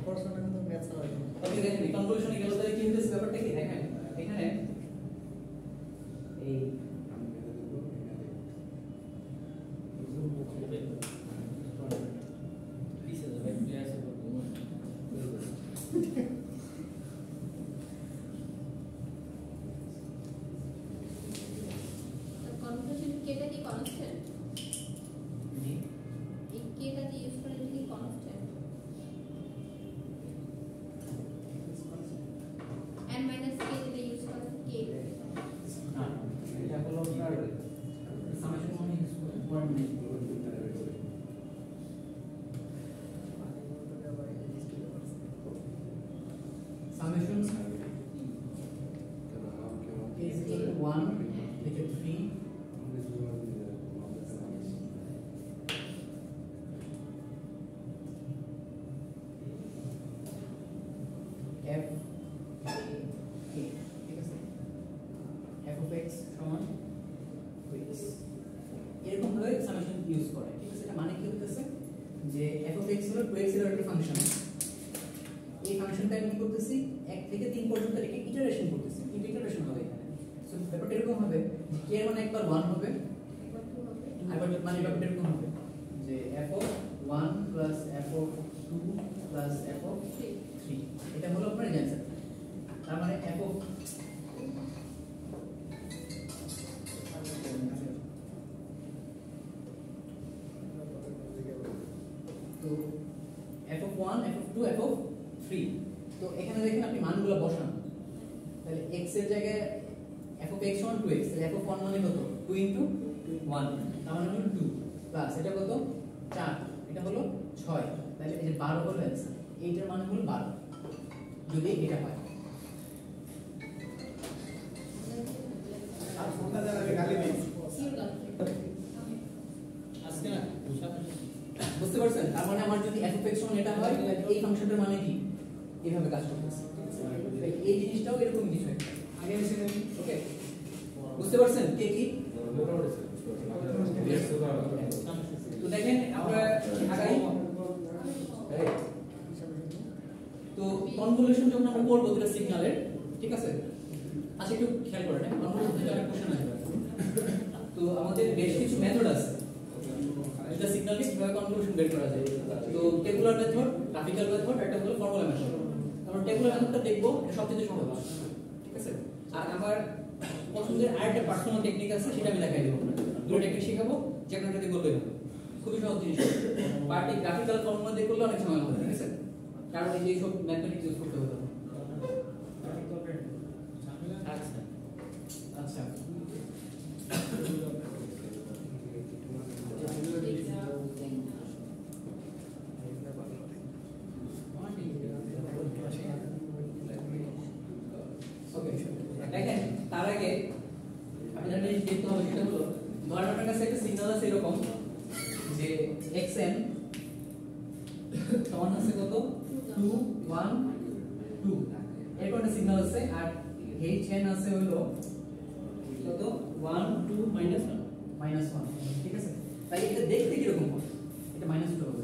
পড়াশোনা কিন্তু ম্যাথ ছাড়া হয় না। ওকে দেখেন কনক্লুশনে গেল, তাহলে কি হচ্ছে ব্যাপারটা কি দেখেন এখানে এই কনফিউশন কেটা কি কনস্ট্যান্ট? জি এই কেটা যে ইউজ করেন কি কনস্ট্যান্ট? n minus k যেটা ইউজ করেন k না, এটা হলো আপনার সামেশন মানে one minute. Summation is equal to 1 লিখে 3 f k, ঠিক আছে, f of x সমান 2x, এরকম ভাবে সামেশন ইউজ করে। ঠিক আছে, এটা মানে কি হচ্ছে যে f of x হলো 2x এর একটা ফাংশন। এই ফাংশনটা আমি কি করতেছি 1 থেকে 3 পর্যন্ত রেখে ইটারেশন করতেছি, ইটারেশন হবে এখানে। সো ব্যাপারটা এরকম হবে যে k এর মানে একবার 1 হবে, একবার 2 হবে আবার মানে ব্যাপারটা এরকম হবে যে f of 1 plus f of 2 plus f of 3, এটা হলো আপনার অ্যানসার। তার মানে f of তো f of 1, f of 2, f of 3। তো এখানে দেখেন আপনি মানগুলো বসান, তাহলে x এর জায়গায় f of x সমান 2x, তাহলে f of 1 মানে কত 2 into 1, তার মানে হলো 2 প্লাস এটা কত 4, এটা হলো 6, তাহলে এই যে 12 হলো অ্যানসার। এইটার মানে হলো 12 যদি এটা হয়। আর ফোনটা জানাবে গালি নেই। সিওর গার্লফ্রেন্ড আজকে না বুঝতে পারছেন? তার মানে আমার যদি f of x সমান এটা হয়, তাহলে এই ফাংশনটার মানে কি এইভাবে কাজ করতেছে। এই জিনিসটাও এরকম কিছু একটা আগে এসে নেই। ওকে, বুঝতে পারছেন কে কি? তো দেখেন আমরা আগাই, তো কনভলিউশন যখন আমরা করব দুটো সিগন্যালের, ঠিক আছে, আচ্ছা একটু খেয়াল করেন, কনভলিউশন থেকে একটা কোশ্চেন আসবে। তো আমাদের বেশ কিছু মেথড আছে দুটো সিগন্যালকে কিভাবে কনভলিউশন বের করা যায়। তো টেবুলার মেথড, গ্রাফিক্যাল মেথড, একটা হলো ফর্মুলা মেথড। আমরা টেবুলার মেথডটা দেখব, এটা সবচেয়ে সহজ, ঠিক আছে। আর আমার পছন্দের আরেকটা পার্সোনাল টেকনিক আছে, সেটা আমি দেখাই দেবো। দুটো টেকনিক শেখাবো, যে আপনারা যদি বলবেন খুবই সহজ জিনিস। পার্টি গ্রাফিক্যাল ফর্মুলা দিয়ে করলে অনেক সময় হবে, ঠিক আছে, কারণ এই যে সব ম্যাথমেটিক্স ইউজ করতে হতো। আচ্ছা আচ্ছা ওকে, দেখেন তার আগে আপনাদের জিনিস দেখতে হবে, সেটা হলো ধরেন আপনার কাছে একটা সিগন্যাল আছে এরকম যে xn সমান আছে কত 2 1 2, এরকম একটা সিগন্যাল আছে, আর hn আছে হলো কত 1 2 -1, ঠিক আছে। তাই এটা দেখতে কি রকম হবে, এটা -2 হবে,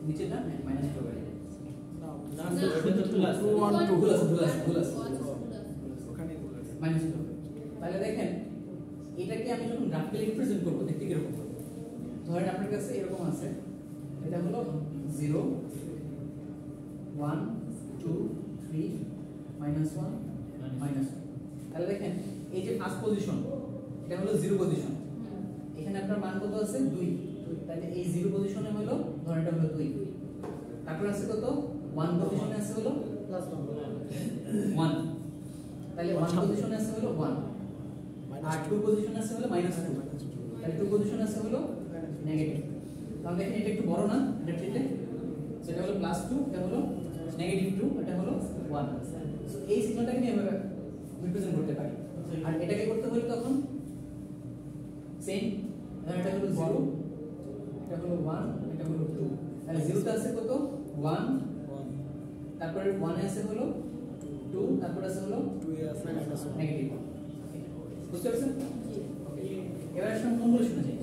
নিচেটা -2 হবে, না এটা তো প্লাস 2 1 2 প্লাস ওখানেই বলে। -2 হবে। তাহলে দেখেন এটাকে আমি যখন গ্রাফিক্যালি রিপ্রেজেন্ট করব দেখতে কি রকম হবে। ধরেন আপনার কাছে এরকম আছে, এটা হলো 0 1 2 3 -1 -2। তাহলে দেখেন এই যে ফার্স্ট পজিশন, এটা হলো 0 পজিশন, এখানে আপনার মান কত আছে 2, তাহলে এই 0 পজিশনে হলো ধরেন এটা হলো 2, তারপর আছে কত 1 পজিশনে আছে হলো +1, তাহলে 1 পজিশনে আছে হলো 1, আর 2 পজিশনে আছে হলো -2, তাহলে 2 পজিশনে আছে হলো নেগেটিভ। তাহলে দেখেন এটা একটু বড় না, এটা থেকে -2 এটা হলো 1 সো এই সিগন্যালটাকে আমি এভাবে রিপ্রেজেন্ট করতে পারি আর এটাকে করতে হলে তখন সেম এটা হলো 0 এটা হলো 1 এটা হলো 2 তাহলে 0 তে আছে কত 1 তারপরে 1 এ আছে হলো 2 তারপরে আছে হলো 2 এ আছে নেগেটিভ বুঝতে পারছেন ওকে এবার আসলে কনভলিউশনে যাই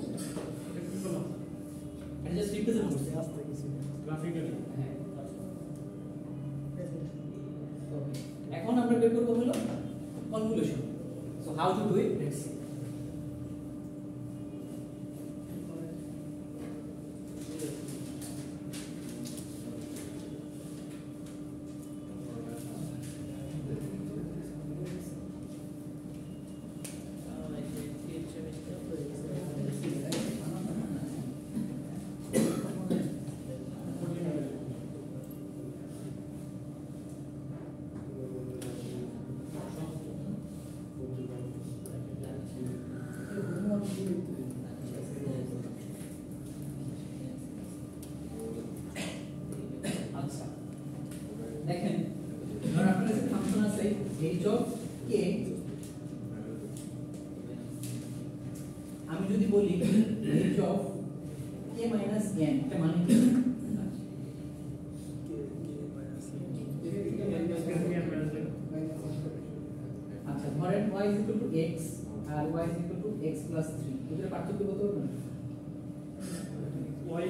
এটা জাস্ট রিপ্রেজেন্ট করছে আস্তে কিছু গ্রাফিক্যালি হ্যাঁ এখন আমরা বের করব হলো convolution so how to do it let's see আচ্ছা দেখেন ধর আপনার কাছে ফাংশন আছে h অফ k আমি যদি বলি h of k minus n এটা মানে কি আচ্ছা ধরেন y x আর y x 3 এদের পার্থক্য কত হবে y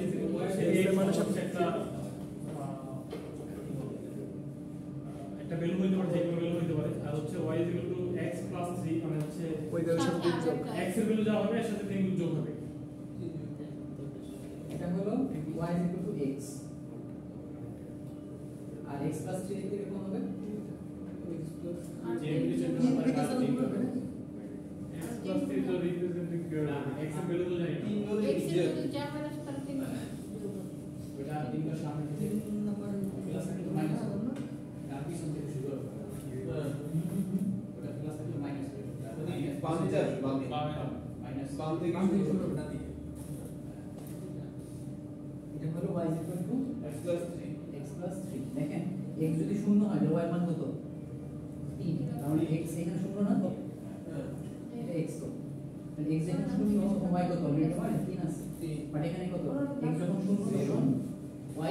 একটা ভ্যালু হইতে পারে যে কোনো ভ্যালু হইতে পারে আর হচ্ছে y x 3 মানে হচ্ছে ওই ভ্যালুর সাথে যোগ x এর ভ্যালু যা হবে এর সাথে 3 যোগ হবে এটা হলো y x আর x 3 দিকে কিরকম হবে যে নিচে x 3 তো রিপ্রেজেন্টিং x এর ভ্যালু তো জানি না x এর মধ্যে যা হয় তার থেকে এটা তিনটা সামনে থেকে নাম্বার প্লাস থেকে মাইনাস হবে না আর পিছন থেকে শুরু হবে ওটা প্লাস থেকে মাইনাস হবে বাম দিকে আসবে বাম দিকে মাইনাস বাম দিকে শুরু হবে না দিকে এটা হলো y x + 3 x 3 দেখেন x যদি শূন্য হয় তাহলে y মান কত 3 তাহলে x এখানে শূন্য না তো এটা x তো তাহলে x এখানে শূন্য y কত অলরেডি হয় 3 আছে বাট এখানে কত x যখন শূন্য তখন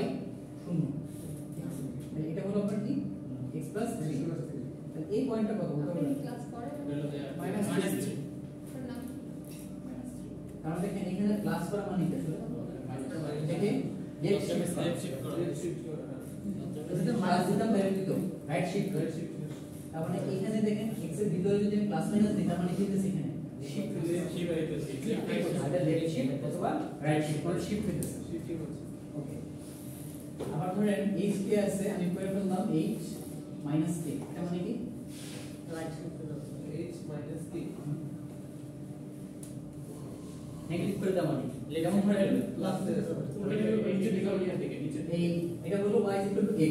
y শূন্য তাহলে এটা হলো আপনার কি x 3 তাহলে এই পয়েন্টটা কত বলতে আপনি পারবেন ক্লাস করেন -3 না কারণ দেখেন এখানে প্লাস করা মানে কি আসলে এটাকে লেফট শিফট করা এটা মাস দিতাম ডাইরেক্ট দিত রাইট শিফট তার মানে এখানে দেখেন x এর ভিতরে যদি আমি প্লাস মাইনাস দিই তার মানে কি হচ্ছে এখানে শিফট এটা লেফট শিফট অথবা রাইট শিফট মানে শিফট হইতেছে ওকে আবার ধরেন h কে আছে আমি করে ফেললাম h মাইনাস k এটা মানে কি রাইট শিফট h - 3 নেগেটিভ করে দেওয়া মানে যেমন ধরেন প্লাস নিচে দিকে ওইখান থেকে নিচে এই এটা হলো y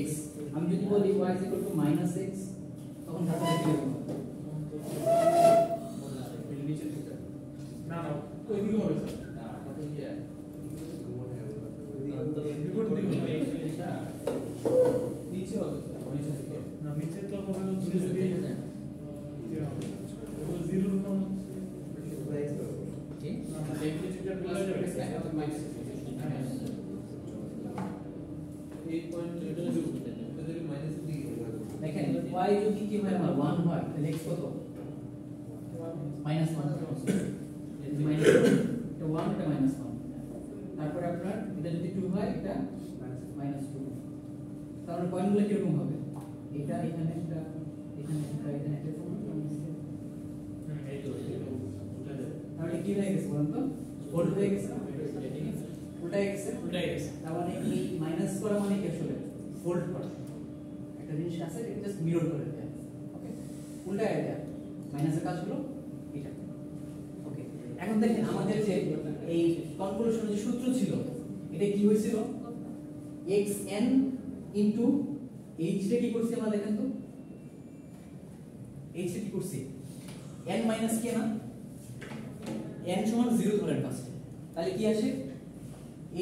x আমি যদি বলি y x তখন ঢাকা কি হবে নিচে দিকে না না ওই দিকে হবে স্যার বিপরীত দিকে হবে নিচে হবে নিচে থেকে না নিচে তো হবে হচ্ছে যদি জিরো রকম কি না টেম্পারেচার প্লাস যাবে দেখেন y যদি কি হয় আমার 1 হয় তাহলে x কত -1 -1 এটা 1 এটা -1 তারপরে আপনার এটা যদি 2 হয় এটা -2 তাহলে পয়েন্টগুলো কি রকম হবে এটা এখানে এটা এখানে এটা এখানে এটা এই তো তাহলে কি হয়ে গেছে বলুন তো ফোল্ড হয়ে গেছে উল্টায় গেছে তার মানে এই মাইনাস করা মানে কি আসলে ফোল্ড করা একটা জিনিস আছে এটা জাস্ট মিরর করে দেয় ওকে উল্টায় দেয় মাইনাসের কাজ হলো এটা ওকে এখন দেখেন আমাদের যে এই কনভলিউশনের যে সূত্র ছিল এটা কি হয়েছিল xn ইনটু h টা কি করছি আমরা দেখেন তো h টা কি করছি n মাইনাস k না n সমান 0 ধরেন ফার্স্ট তাহলে কি আসে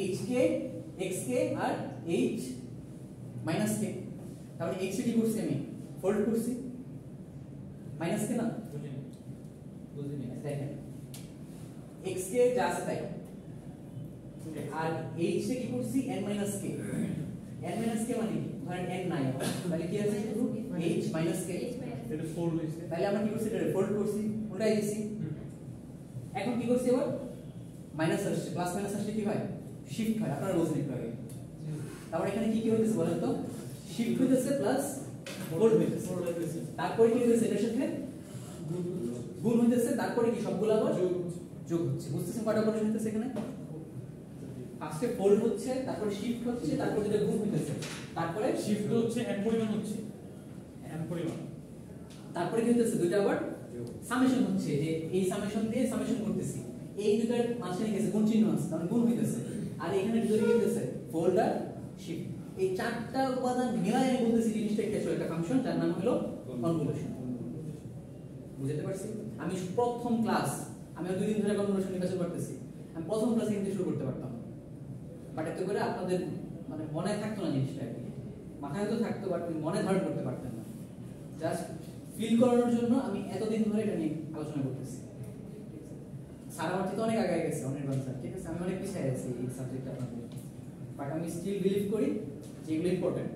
hk xk আর h মাইনাস k তাহলে x কে কি করছি আমি ফোল্ড করছি মাইনাস কে না বুঝিনি দেখেন x কে যা আছে তাই আর h কে কি করছি n - k n - k মানে কি ধরেন n নাই তাহলে কি আছে শুধু h - k এটা ফোল্ড হইছে তাহলে আমরা কি করছি এটা ফোল্ড করছি উল্টাই দিছি এখন কি করছি এবার মাইনাস আসছে প্লাস মাইনাস আসলে কি হয় শিফট হয় আপনারা বুঝেন একটু আগে তারপর এখানে কি কি হইতেছে বলেন তো শিফট হইতেছে প্লাস ফোল্ড হইতেছে তারপরে কি হইতেছে এটার সাথে গুণ হইতেছে তারপরে কি সবগুলো আবার যোগ হচ্ছে বুঝতেছেন কয়টা অপারেশন হইতেছে এখানে ফার্স্টে ফোল্ড হচ্ছে তারপরে শিফট হচ্ছে তারপর যেটা গুণ হইতেছে তারপরে শিফট হচ্ছে n পরিমাণ হচ্ছে n পরিমাণ তারপরে কি হইতেছে দুইটা আবার সামেশন হচ্ছে যে এই সামেশন দিয়ে সামেশন করতেছি এই দুইটার মাঝখানে গেছে গুণ চিহ্ন আছে মানে গুণ হইতেছে আর এখানে ভিতরে কি হইতেছে ফোল্ড আর শিফট এই চারটা উপাদান মিলাই আমি বলতেছি জিনিসটা কি আসলে একটা ফাংশন যার নাম হলো কনভলিউশন বুঝতে পারছি আমি প্রথম ক্লাস আমি দুই দিন ধরে কনভলিউশন নিয়ে কাজ করতেছি আমি প্রথম ক্লাসে কিন্তু শুরু করতে পারতাম বাট এত করে আপনাদের মানে মনে থাকতো না জিনিসটা আর কি মাথায় তো থাকতো বাট মনে ধারণ করতে পারতেন না জাস্ট ফিল করানোর জন্য আমি এতদিন ধরে এটা নিয়ে আলোচনা করতেছি স্যার আমার থেকে অনেক আগে গেছে অনির্বাণ স্যার ঠিক আছে আমি অনেক পিছিয়ে আছি এই সাবজেক্টে আপনাদের বাট আমি স্টিল বিলিভ করি যে এগুলো ইম্পর্টেন্ট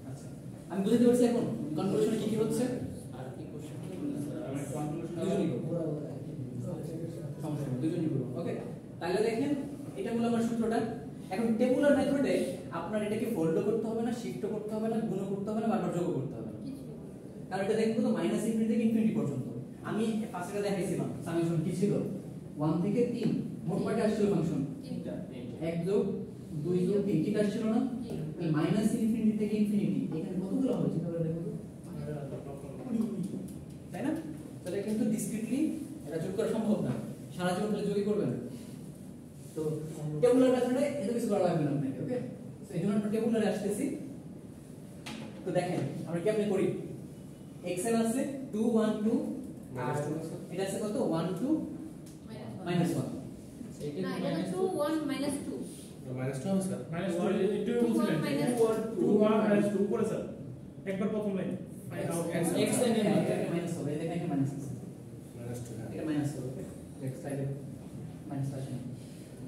আচ্ছা আমি বুঝতে পারছি এখন কনভলিউশনে কি কি হচ্ছে আর কি কোশ্চেন আমি কনক্লুশন দুজনই করবো সমস্যা নেই দুজনই করবো ওকে তাহলে দেখেন এটা হলো আমার সূত্রটা এখন টেবুলার মেথডে আপনার এটাকে ফোল্ডও করতে হবে না শিফটও করতে হবে না গুণও করতে হবে না বারবার যোগও করতে হবে না কারণ এটা দেখবো তো মাইনাস ইনফিনিটি থেকে ইনফিনিটি পর্যন্ত আমি ফার্স্টে দেখাইছিলাম সামেশন কি ছিল 1 থেকে 3 মোট কয়টা আসছিল ফাংশন 1 যোগ 2 যোগ 3 ঠিক আসছিল না মাইনাস ইনফিনিটি থেকে ইনফিনিটি এখানে কতগুলো হবে চিন্তা করে দেখো তাই না তাহলে কিন্তু ডিসক্রিটলি এটা যোগ করা সম্ভব না সারা জীবন ধরে যোগই করবেন তো টেবুলার মেথডে এত কিছু করা লাগবে না আপনাকে ওকে সো এই জন্য আমরা টেবুলারে আসতেছি তো দেখেন আমরা কেমনে করি এক্সেল আছে 2 1 2 আর এটা আছে কত 1 2 -1 না এটা তো 2 1 -2 মাইনাস 2 স্যার মাইনাস 2 একটু 2 বলছিলেন 1 2 1 মাইনাস 2 করে স্যার একবার প্রথম লাইন x এর মাইনাস হবে দেখেন এখানে মাইনাস আছে মাইনাস 2 এটা মাইনাস হবে ওকে x সাইডে মাইনাস আসে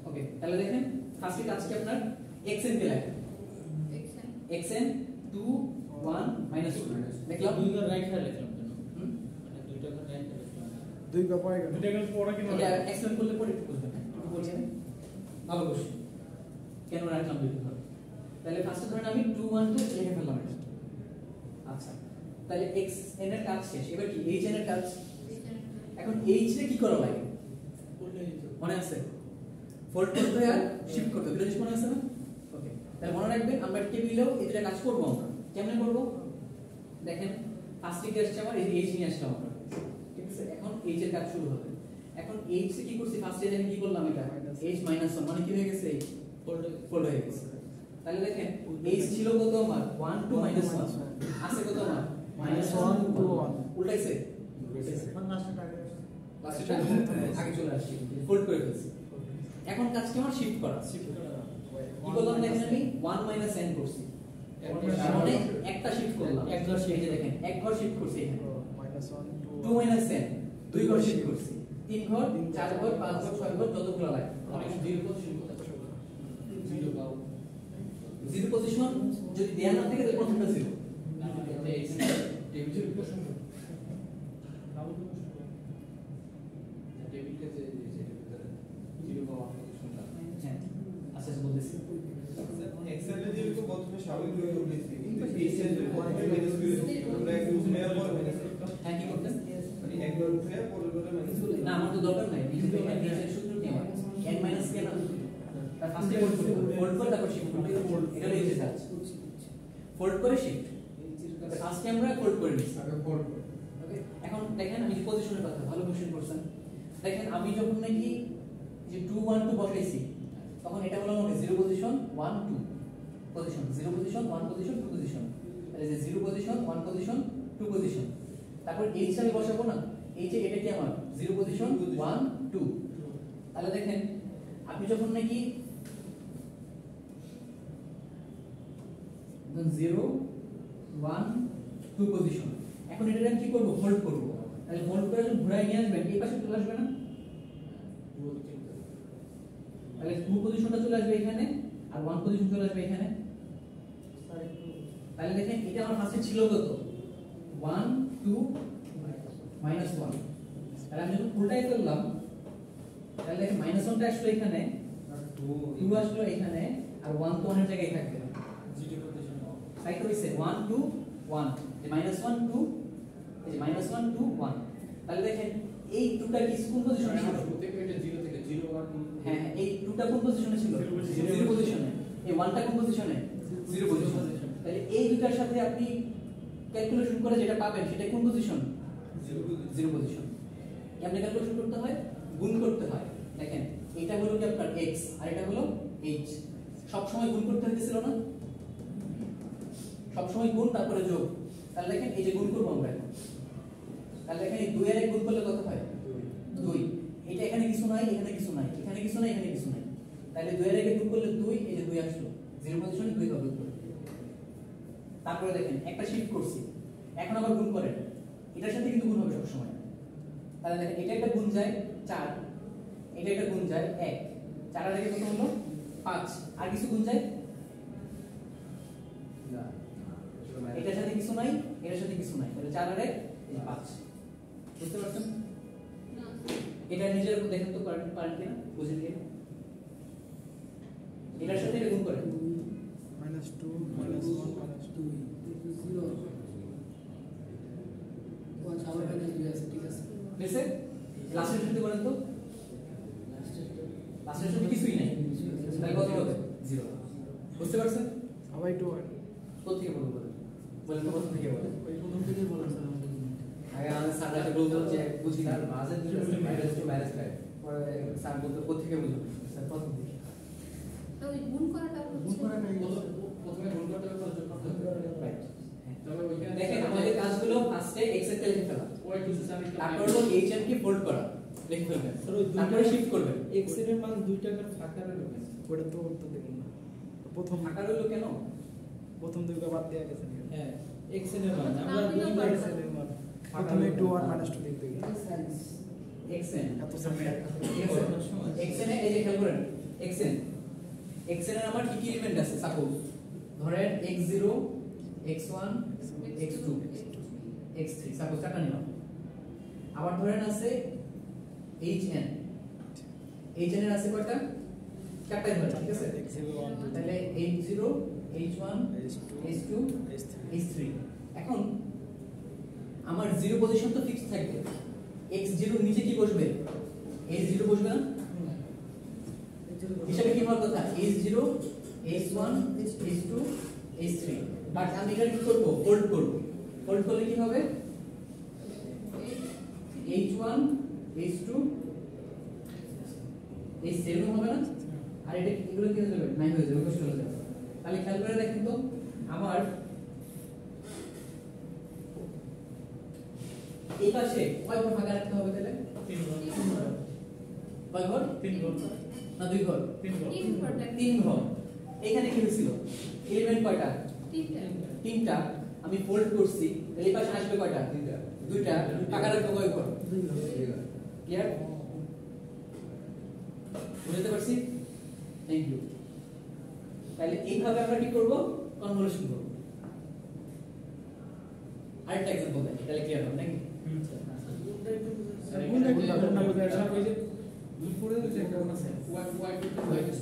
ওকে তাহলে দেখেন ফার্স্টে কাজ কি আপনার x এর কে লাগে x এর 2 1 -2 দেখলাম দুই বার রাইট হ্যান্ড লিখলাম কেন হুম মানে দুইটা বার রাইট হ্যান্ড লিখলাম দুই ব্যাপারে দুটো গেল পড়া কি এটা এক্সপ্লেন করলে পরে একটু বুঝবেন একটু বলি আমি ভালো বসে কেন রাখলাম দুটো ধরে তাহলে ফার্স্টে ধরেন আমি 2 1 2 লিখে ফেললাম এটা আচ্ছা তাহলে x n এর কাজ শেষ এবার কি h n এর কাজ এখন h রে কি করা লাগে মনে আছে ফোল্ড করতে হয় আর শিফট করতে হয় জিনিস মনে আছে না ওকে তাহলে মনে রাখবেন আমরা টেবিলেও এটা কাজ করব আমরা কেমনে করব দেখেন ফার্স্টে কি আসছে আমার এই h নিয়ে আসলাম আমরা ঠিক আছে এখন h এর কাজ শুরু হবে এখন h কে কি করছি ফার্স্টে দেখেন কি করলাম এটা h - 1 মানে কি হয়ে গেছে ফোল্ড হয়ে গেছে তাহলে দেখেন h ছিল কত আমার 1 2 -1 আছে কত আমার -1 2 1 উল্টাইছে লাস্টে আগে চলে আসছে ফোল্ড করে ফেলছি এখন কাজ কি আমার শিফট করা কি করলাম দেখেন আমি 1 - n করছি মানে একটা শিফট করলাম এক ঘর শিফট দেখেন এক ঘর শিফট করছি এখানে 2 - n দুই ঘর শিফট করছি তিন ঘর চার ঘর পাঁচ ঘর ছয় ঘর যতগুলো লাগে অনেক জিরো পজিশন জিরো পাও জিরো পজিশন যদি দেয়া না থাকে তাহলে প্রথমটা জিরো টেবিল পজিশন টেবিলটা যে জিরো পাওয়া পজিশনটা হ্যাঁ আচ্ছা বলতেছি এক্সেলে যে একটু প্রথমে স্বাভাবিকভাবে উঠেছি কিন্তু এক্সেল আমরা একটু নেওয়ার পর হ্যাঁ কি করতেন মানে একবার উঠে পরের বারে মাইনাস না আমার তো দরকার নাই কিন্তু এর সূত্র কি আমার n - k না তার ফার্স্টে ফোল্ড করে তারপর শিফট করতে এটা হচ্ছে কাজ ফোল্ড করে শিফট ফার্স্টে আমরা ফোল্ড করে নিছি আগে ফোল্ড করো ওকে এখন দেখেন আমি পজিশনের কথা ভালো কোশ্চেন করছেন দেখেন আমি যখন নাকি যে 2 1 2 বসাইছি তখন এটা হলো আমার 0 position 1 2 position 0 position 1 position 2 position তাহলে যে 0 পজিশন 1 পজিশন 2 পজিশন তারপর h আমি বসাবো না এই যে এটা কি আমার 0 পজিশন 1 2 তাহলে দেখেন আপনি যখন নাকি 0 1 2 পজিশন। এখন এটা আমি কি করব, হোল্ড করব। তাহলে হোল্ড করে যখন ঘোরায় নিয়ে আসবেন এই পাশে চলে আসবে না, তাহলে 2 পজিশনটা চলে আসবে এখানে আর 1 পজিশন চলে আসবে এখানে। তাহলে দেখেন এটা আমার ফার্স্টে ছিল কত, 1 2 -1। তাহলে আমি যখন উল্টাই করলাম তাহলে দেখেন -1টা আসলো এখানে, 2 আসলো এখানে, আর 1 তো অনেক জায়গায় থাকবে, তাই তো হইছে 1 2 1, এই -1 2, এই যে -1 2 1। তাহলে দেখেন এই 2টা কি কোন পজিশনে ছিল, প্রত্যেকটা এটা 0 থেকে 0 1 হ্যাঁ হ্যাঁ, এই 2টা কোন পজিশনে ছিল, 0 পজিশনে। এই 1টা কোন পজিশনে, 0 পজিশনে। তাহলে এই দুটার সাথে আপনি ক্যালকুলেশন করে যেটা পাবেন সেটা কোন পজিশন, 0 পজিশন। কেমনে ক্যালকুলেশন করতে হয়, গুণ করতে হয়। দেখেন এটা হলো কি আপনার x আর এটা হলো h, সব সময় গুণ করতে হইতেছিল না, সব সময় গুণ তারপরে যোগ। তাহলে দেখেন এই যে গুণ করব আমরা এখন, তাহলে দেখেন এই 2 এর 1 গুণ করলে কত হয়, 2। এটা এখানে কিছু নাই, এখানে কিছু নাই, এখানে কিছু নাই, এখানে কিছু নাই। তাহলে 2 এর 1 গুণ করলে 2, এই যে 2 আসলো, 0 পজিশনে 2 হবে উত্তর। তারপরে দেখেন একটা শিফট করছি, এখন আবার গুণ করেন, এটার সাথে কিন্তু গুণ হবে সব সময়। তাহলে দেখেন এটা একটা গুণ যায় 4, এটা একটা গুণ যায় 1, 4 আর 1 কত হলো 5, আর কিছু গুণ যায় না, এটার সাথে কিছু নাই, এটার সাথে কিছু নাই, তাহলে 4 আর 1 এই 5। বুঝতে পারছেন? এটা নিজের উপর দেখেন তো পারেন কিনা, বুঝে দিয়ে এটার সাথে এটা গুণ করেন, -2 -1 -2 0 ওয়ান আবার -2 আছে, ঠিক আছে। বুঝছে? লাস্টের সাথে করেন তো, লাস্টের সাথে কিছুই নাই, তাহলে কত হবে 0। বুঝতে পারছেন? সবাই টু ওয়ান কোথা থেকে বলবো, বলেন তো কোথা থেকে বলেন। ওই প্রথম থেকে বলেন স্যার আমাদের জন্য। আগে আমাদের স্যাররা বলতো যে বুঝি না, আর মাঝে দুটো আছে -2 পরে স্যার বলতো কোথা থেকে বুঝবো, স্যার প্রথম থেকে। তো ওই গুণ করাটা গুণ হচ্ছে করা নাই প্রথমে গুণ করতে হবে, পরে যোগ করতে হবে। রাইট। তবে ওইখানে দেখেন আমাদের কাজগুলো ফার্স্টে x এর লিখে ফেলা, ওই টু সিস্টেম তারপর হলো h এর কি ফোল্ড করা, লিখে ফেলবেন, স্যার ওই তারপরে শিফট করবেন। x এর মান 2 টাকার ফাঁকা রইল কেন? ওটা তো উত্তর দেখুন না, প্রথম ফাঁকা রইলো কেন, প্রথম দুইটা বাদ দেয়া গেছে। হ্যাঁ x এর মান আমরা না, 2 না, বার না। প্রথমে 2 1 -2 লিখতে গেছে। xn এত সময় xn এ এই যে খেয়াল করেন, xn এর আমার কি কি এলিমেন্ট আছে, সাপোজ ধরেন x0 x1 x2 x3, suppose চারটা নিলাম। আবার ধরেন আছে hn এর আছে কয়টা, চারটাই ধরেন, ঠিক আছে। তাহলে h0 h1 h2 h3। এখন আমার 0 পজিশন তো ফিক্স থাকবে, x0 এর নিচে কি বসবে, h0 বসবে না, হিসাবে কি হওয়ার কথা, h0 h1 h2 h3। But আমি এটা কি করব, হোল্ড করব। হোল্ড করলে কি হবে, h1 h2 h7 হবে না, আর এটা এগুলো কি হয়ে যাবে, 9 হয়ে যাবে, কষ্ট হয়ে যাবে। তাহলে খেয়াল করে দেখেন তো, আমার এই পাশে কয় ঘর ফাঁকা রাখতে হবে তাহলে, 3 ঘর, কয় ঘর, 3 ঘর, না 2 ঘর, 3 ঘর। 3 ঘরটা 3 ঘর। এখানে কি হয়েছিল, এলিমেন্ট কয়টা, 3টা, আমি ফোল্ড করছি, এই পাশে আসবে কয়টা, 2টা, ফাঁকা রাখবো কয় ঘর, ক্লিয়ার, বুঝতে পারছি, থ্যাংক ইউ। তাহলে এইভাবে আমরা কি করব, কনভলিউশন করব। আরেকটা एग्जांपल দেন, তাহলে ক্লিয়ার হবে নাকি। দুপুরে যে একটা আছে ওয়াই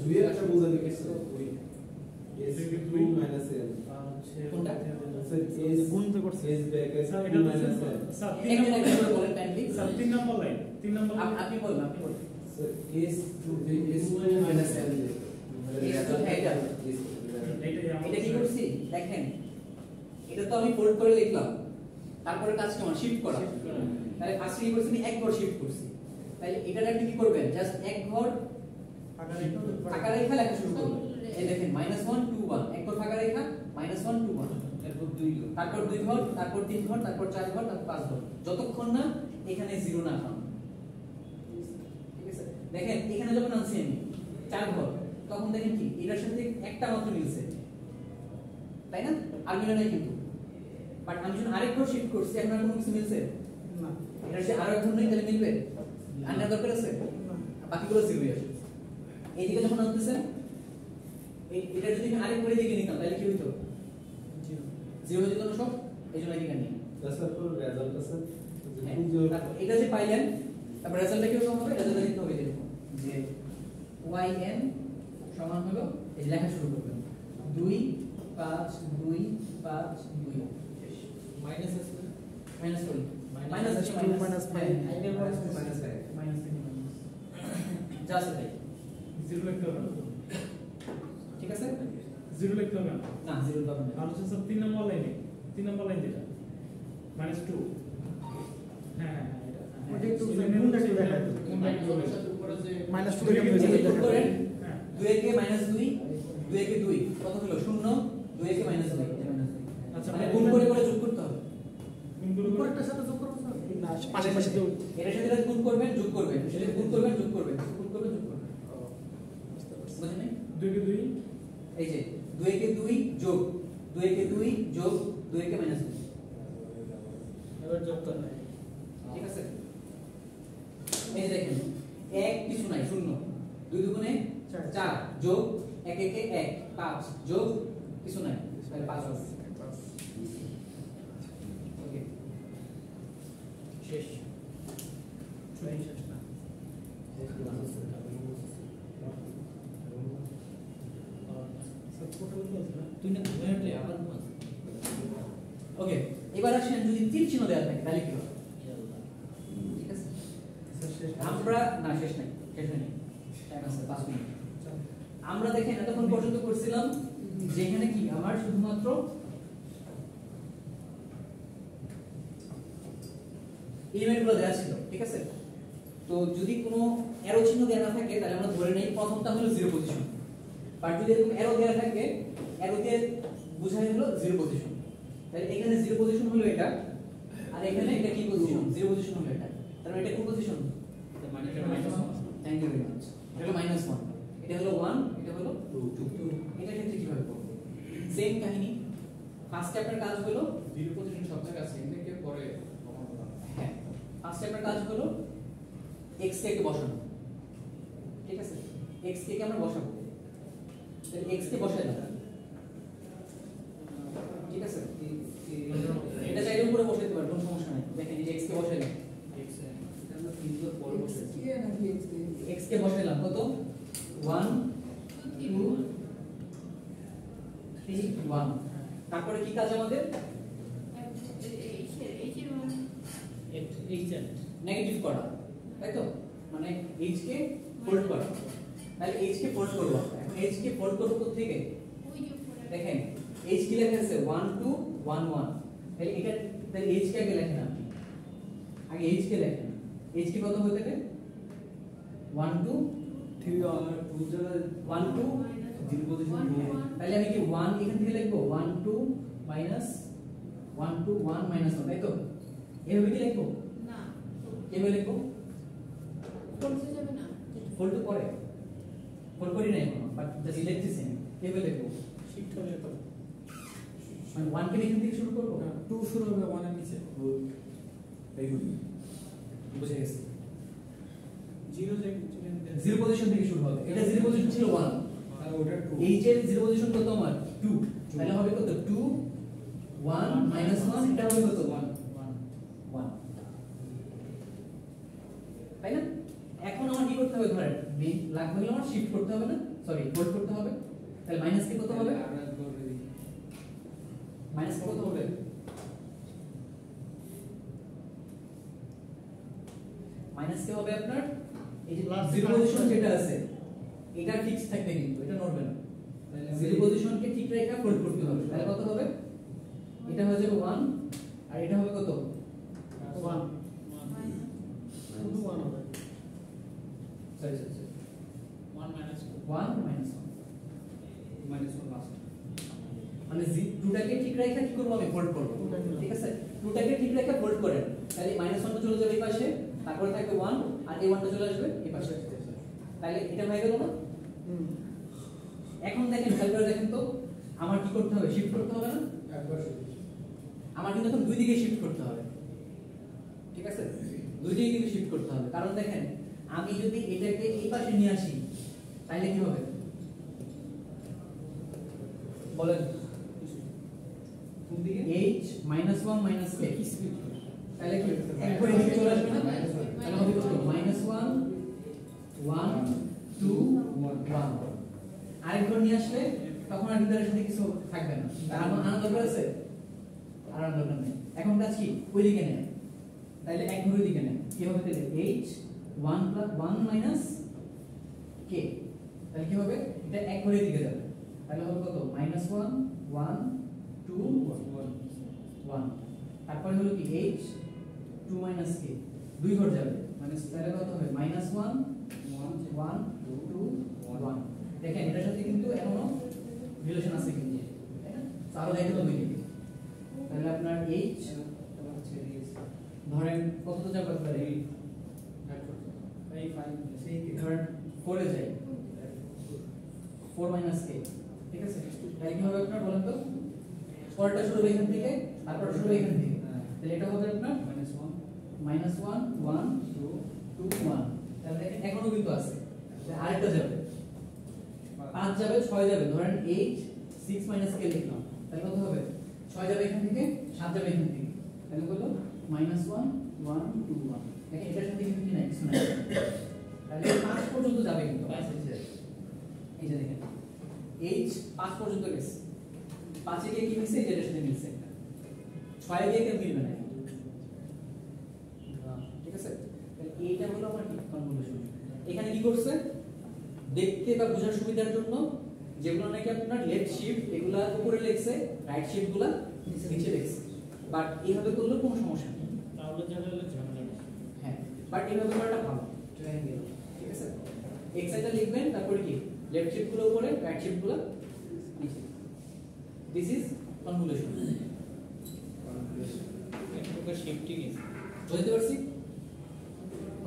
দুই এর একটা বোঝা লিখেছিল ওই s2 -l কোনটা? স্যার s গুণ তো করছে। s ব্র্যাকেট স্যার 2 এটা -l স্যার একটা একটা করে বলেন kindly, sir 3 number line, 3 number line. আপনি বলুন, আপনি বলুন। স্যার s2 -l এটা কি করছি দেখেন, এটা তো আমি ফোল্ড করে লিখলাম, তারপরে কাজ কি শিফট করা, তাহলে ফার্স্ট কি করছি, এক ঘর শিফট করছি। তাহলে এটার আপনি কি করবেন, জাস্ট এক ঘর ফাঁকা রেখা লেখা শুরু করবেন। এই দেখেন -1 2 1, এক ঘর ফাঁকা রেখা -1 2 1, এরপর 2 ঘর, তারপর 2 ঘর, তারপর 3 ঘর, তারপর 4 ঘর, তারপর 5 ঘর, যতক্ষণ না এখানে 0 না পান, ঠিক আছে। দেখেন এখানে যখন আনছি আমি 4 ঘর, তখন দেখেন কি এটার সাথে একটা মাত্র মিলছে, তাই না? আর মিলে নাই কিন্তু। বাট আমি যখন আরেক ঘর শিফট করছি এখন আর কোনো কিছু মিলছে না এটা যে আরো এক ঘর নেই তাহলে মিলবে আর না দরকার আছে বাকিগুলো জিরোই আসে এইদিকে যখন আনতেছেন এটা যদি আমি আরেক ঘরে দিকে নিতাম তাহলে কি হইতো জিরো হয়ে যেত না সব এই জন্য এদিকে নিই তারপর রেজাল্ট আছে তারপর এটা যে পাইলেন তারপর রেজাল্টটা কি হবে রেজাল্টটা লিখতে হবে এরকম যে yn সমান হলো এই লেখা শুরু করবেন 2 5 2 5 2 শেষ মাইনাস আছে মাইনাস করি Minus আছে, two, minus five. Idea minus minus 5 minus 3 যা আছে তাই জিরো লিখতে হবে না ঠিক আছে জিরো লিখতে হবে না না জিরো পাবেন না আর হচ্ছে স্যার 3 নম্বর লাইনে 3 নম্বর লাইন যেটা -2 হ্যাঁ হ্যাঁ এটা ওটা একটু কোনটা একটু দেখাই তো মাইনাস টু থেকে গুণ করেন হ্যাঁ 2 কে -2 2 কে 2 কত হলো 0 2 কে -2 আচ্ছা, মানে গুণ করে করে যোগ করতে হবে উপরেরটার সাথে যোগ করব না পাশাপাশি তো এটার সাথে এটা গুণ করবেন যোগ করবেন সেটা গুণ করবেন যোগ করবেন গুণ করবেন যোগ করবেন বুঝলেন না 2 কে 2 এই যে 2 কে 2 যোগ 2 কে 2 যোগ 2 কে -2 এবার যোগ করতে হবে ঠিক আছে এই যে দেখেন এক কিছু নাই শূন্য 2 দুগুণে 4 যোগ 1 একে 1 5 যোগ কিছু নাই তাহলে 5 হবে ওকে শেষ ওকে এবার আসেন যদি তীর চিহ্ন দেওয়া থাকে তাহলে কি হবে ঠিক আছে আমরা না শেষ নাই টাইম আছে 5 মিনিট আমরা দেখেন এতক্ষণ পর্যন্ত করছিলাম যেখানে কি আমার শুধুমাত্র এলিমেন্টগুলো দেওয়া ছিল ঠিক আছে তো যদি কোনো অ্যারো চিহ্ন দেওয়া না থাকে তাহলে আমরা ধরে নেই প্রথমটা হলো জিরো পজিশন বাট যদি এরকম অ্যারো দেওয়া থাকে অ্যারো দিয়ে বোঝাই হলো জিরো পজিশন তাহলে এখানে জিরো পজিশন হলো এটা আর এখানে এটা কি পজিশন জিরো পজিশন হলো এটা তাহলে এটা কোন পজিশন মানে এটা -1 থ্যাংক ইউ ভেরি মাচ এটা হলো -1 এটা হলো 1 এটা হলো 2 এটা ক্ষেত্রে কিভাবে করব সেম কাহিনী ফার্স্ট স্টেপের কাজ হলো জিরো পজিশন সব জায়গায় আছে এটাকে পরে কমানো হ্যাঁ ফার্স্ট স্টেপের কাজ হলো x কে বসানো ঠিক আছে x কে আমরা বসাবো তাহলে x কে বসাই দাও ঠিক আছে এটা চাইলে উপরে বসাইতে পারো কোনো সমস্যা নাই দেখেন এই যে x কে বসাইলাম এটা আমরা 3 বার পরে বসে কি নাকি x কে বসাইলাম কত 1 2 3 1 তারপরে কি কাজ আমাদের নেগেটিভ করা তাই তো মানে h কে ফোল্ড করা তাহলে h কে ফোল্ড করব এখন h কে ফোল্ড করব কোথা থেকে দেখেন h কি লেখা আছে 1 2 1 1 তাহলে এটা তাহলে h কে আগে লেখেন আপনি আগে h কে লেখেন h কে কত হতে হবে 1 2 3 আর 2 জায়গায় 1 2 জিরো পজিশন তাহলে আমি কি 1 এখান থেকে লিখবো 1 2 মাইনাস 1 2 1 মাইনাস 1 তাই তো এভাবে কি লিখবো কিভাবে লিখবো ফোল্ড তো করে ফোল্ড করি না এখনো বাট জাস্ট লিখতেছি কিভাবে লিখবো শিফট হবে তো মানে 1 কে এখান থেকে শুরু করবো 2 শুরু হবে 1 এর নিচে ভেরি গুড বুঝে গেছি 0 থেকে জিরো পজিশন থেকে শুরু হবে এটা জিরো পজিশন ছিল 1 আর ওটা 2 এইচ এর জিরো পজিশন কত আমার 2 তাহলে হবে কত 2 1 মাইনাস 1 এটা হবে কত 1 তাই না এখন আমার কি করতে হবে ধরেন লাগবে হলো আমার শিফট করতে হবে না সরি ফোল্ড করতে হবে তাহলে মাইনাস কি কত হবে আর একবার মাইনাস কত হবে মাইনাস কি হবে আপনার এই যে জিরো পজিশন যেটা আছে এটা ফিক্স থাকবে কিন্তু এটা নড়বে না জিরো পজিশনকে ঠিক রেখে ফোল্ড করতে হবে তাহলে কত হবে এটা হয়ে যাবে 1 আর এটা হবে কত 1 শুধু 1 হবে সরি 1 মাইনাস 1 মাইনাস -1 লাস্ট মানে 2টাকে ঠিক রেখে কি করব আমি ফোল্ড করব ঠিক আছে 2টাকে ঠিক রেখে ফোল্ড করেন তাহলে -1 টা চলে যাবে এই পাশে তারপরে থাকবে 1 আর এই 1 টা চলে আসবে এই পাশে তাহলে এটা হয়ে গেল না এখন দেখেন খেয়াল করে দেখেন তো আমার কি করতে হবে, শিফট করতে হবে না? আমার কিন্তু এখন দুই দিকে শিফট করতে হবে, ঠিক আছে? দুই দিকে কিন্তু শিফট করতে হবে, কারণ দেখেন আমি যদি এটাকে এই পাশে নিয়ে আসি তাহলে কি হবে বলেন? কোন দিকে? h - 1 - k তাহলে কি এক করে দিকে চলে আসবে না? তাহলে হবে কত? -1 1 2 1। আরেক ঘর নিয়ে আসলে তখন আর ভিতরের সাথে কিছু থাকবে না, আর আনন্দ আছে আর আনন্দ নেই। এখন কাজ কি ওই দিকে নেয়, তাহলে এক ঘর ওই দিকে নেয়, কি হবে তাহলে h 1 + 1 - k, তাহলে কি হবে এটা এক ঘরের দিকে যাবে, তাহলে হবে কত? -1 1 2 1। তারপরে হলো কি h 2 - k, দুই ঘর যাবে, মানে তাহলে কত হবে? -1 1 2 1। দেখেন এটার সাথে কিন্তু এখনো রিলেশন আছে কিন্তু, তাই না? আরো দেখতে হবে কি, তাহলে আপনার h ধরেন কত তো যাবে আপনার এই ধরেন 4 এ যায় 4 - k, ঠিক আছে? তাহলে কি হবে আপনার বলেন তো? পরটা শুরু হবে এখান থেকে, তারপর শুরু হবে এখান থেকে, তাহলে এটা হবে আপনার -1 1 2 1। তাহলে দেখেন এখনো কিন্তু আছে, আরেকটা যাবে 5 যাবে 6 যাবে, ধরেন h 6 - k লিখলাম, তাহলে কত হবে? 6 যাবে এখান থেকে, 7 যাবে এখান থেকে, তাহলে হলো -1 1 2 1। দেখেন এটার সাথে কিন্তু কি নাই, কিছু নাই, তাহলে 5 পর্যন্ত যাবে কিন্তু, এই যে দেখেন h 5 পর্যন্ত গেছে, 5 এ গিয়ে কি মিলছে? এটার সাথে মিলছে, 6 এ গিয়ে কেউ মিলবে না, ঠিক আছে? তাহলে এইটা হলো আমার কি কনভলিউশন। এখানে কি করছে দেখতে বা বোঝার সুবিধার জন্য যেগুলো নাকি আপনার লেফট শিফট এগুলা উপরে লিখছে, রাইট শিফট গুলা নিচে লিখছে, বাট এইভাবে করলে কোনো সমস্যা নেই, তাহলে যা হলো ঝামেলা নেই। হ্যাঁ বাট এইভাবে করাটা ভালো, ট্রায়াঙ্গেল, ঠিক আছে? এক সাইডে লিখবেন, তারপরে কি লেফট শিফট গুলো উপরে, রাইট শিফট গুলো নিচে। This is convolution. একটা শিফটিং ইজ বুঝতে পারছি?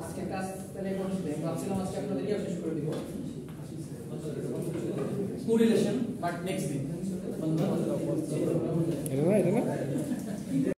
আজকের কাজ তাহলে পর্যন্ত, ভাবছিলাম আজকে আপনাদেরকে শেষ করে দিব কোরিলেশন, বাট নেক্সট দিন। এটা না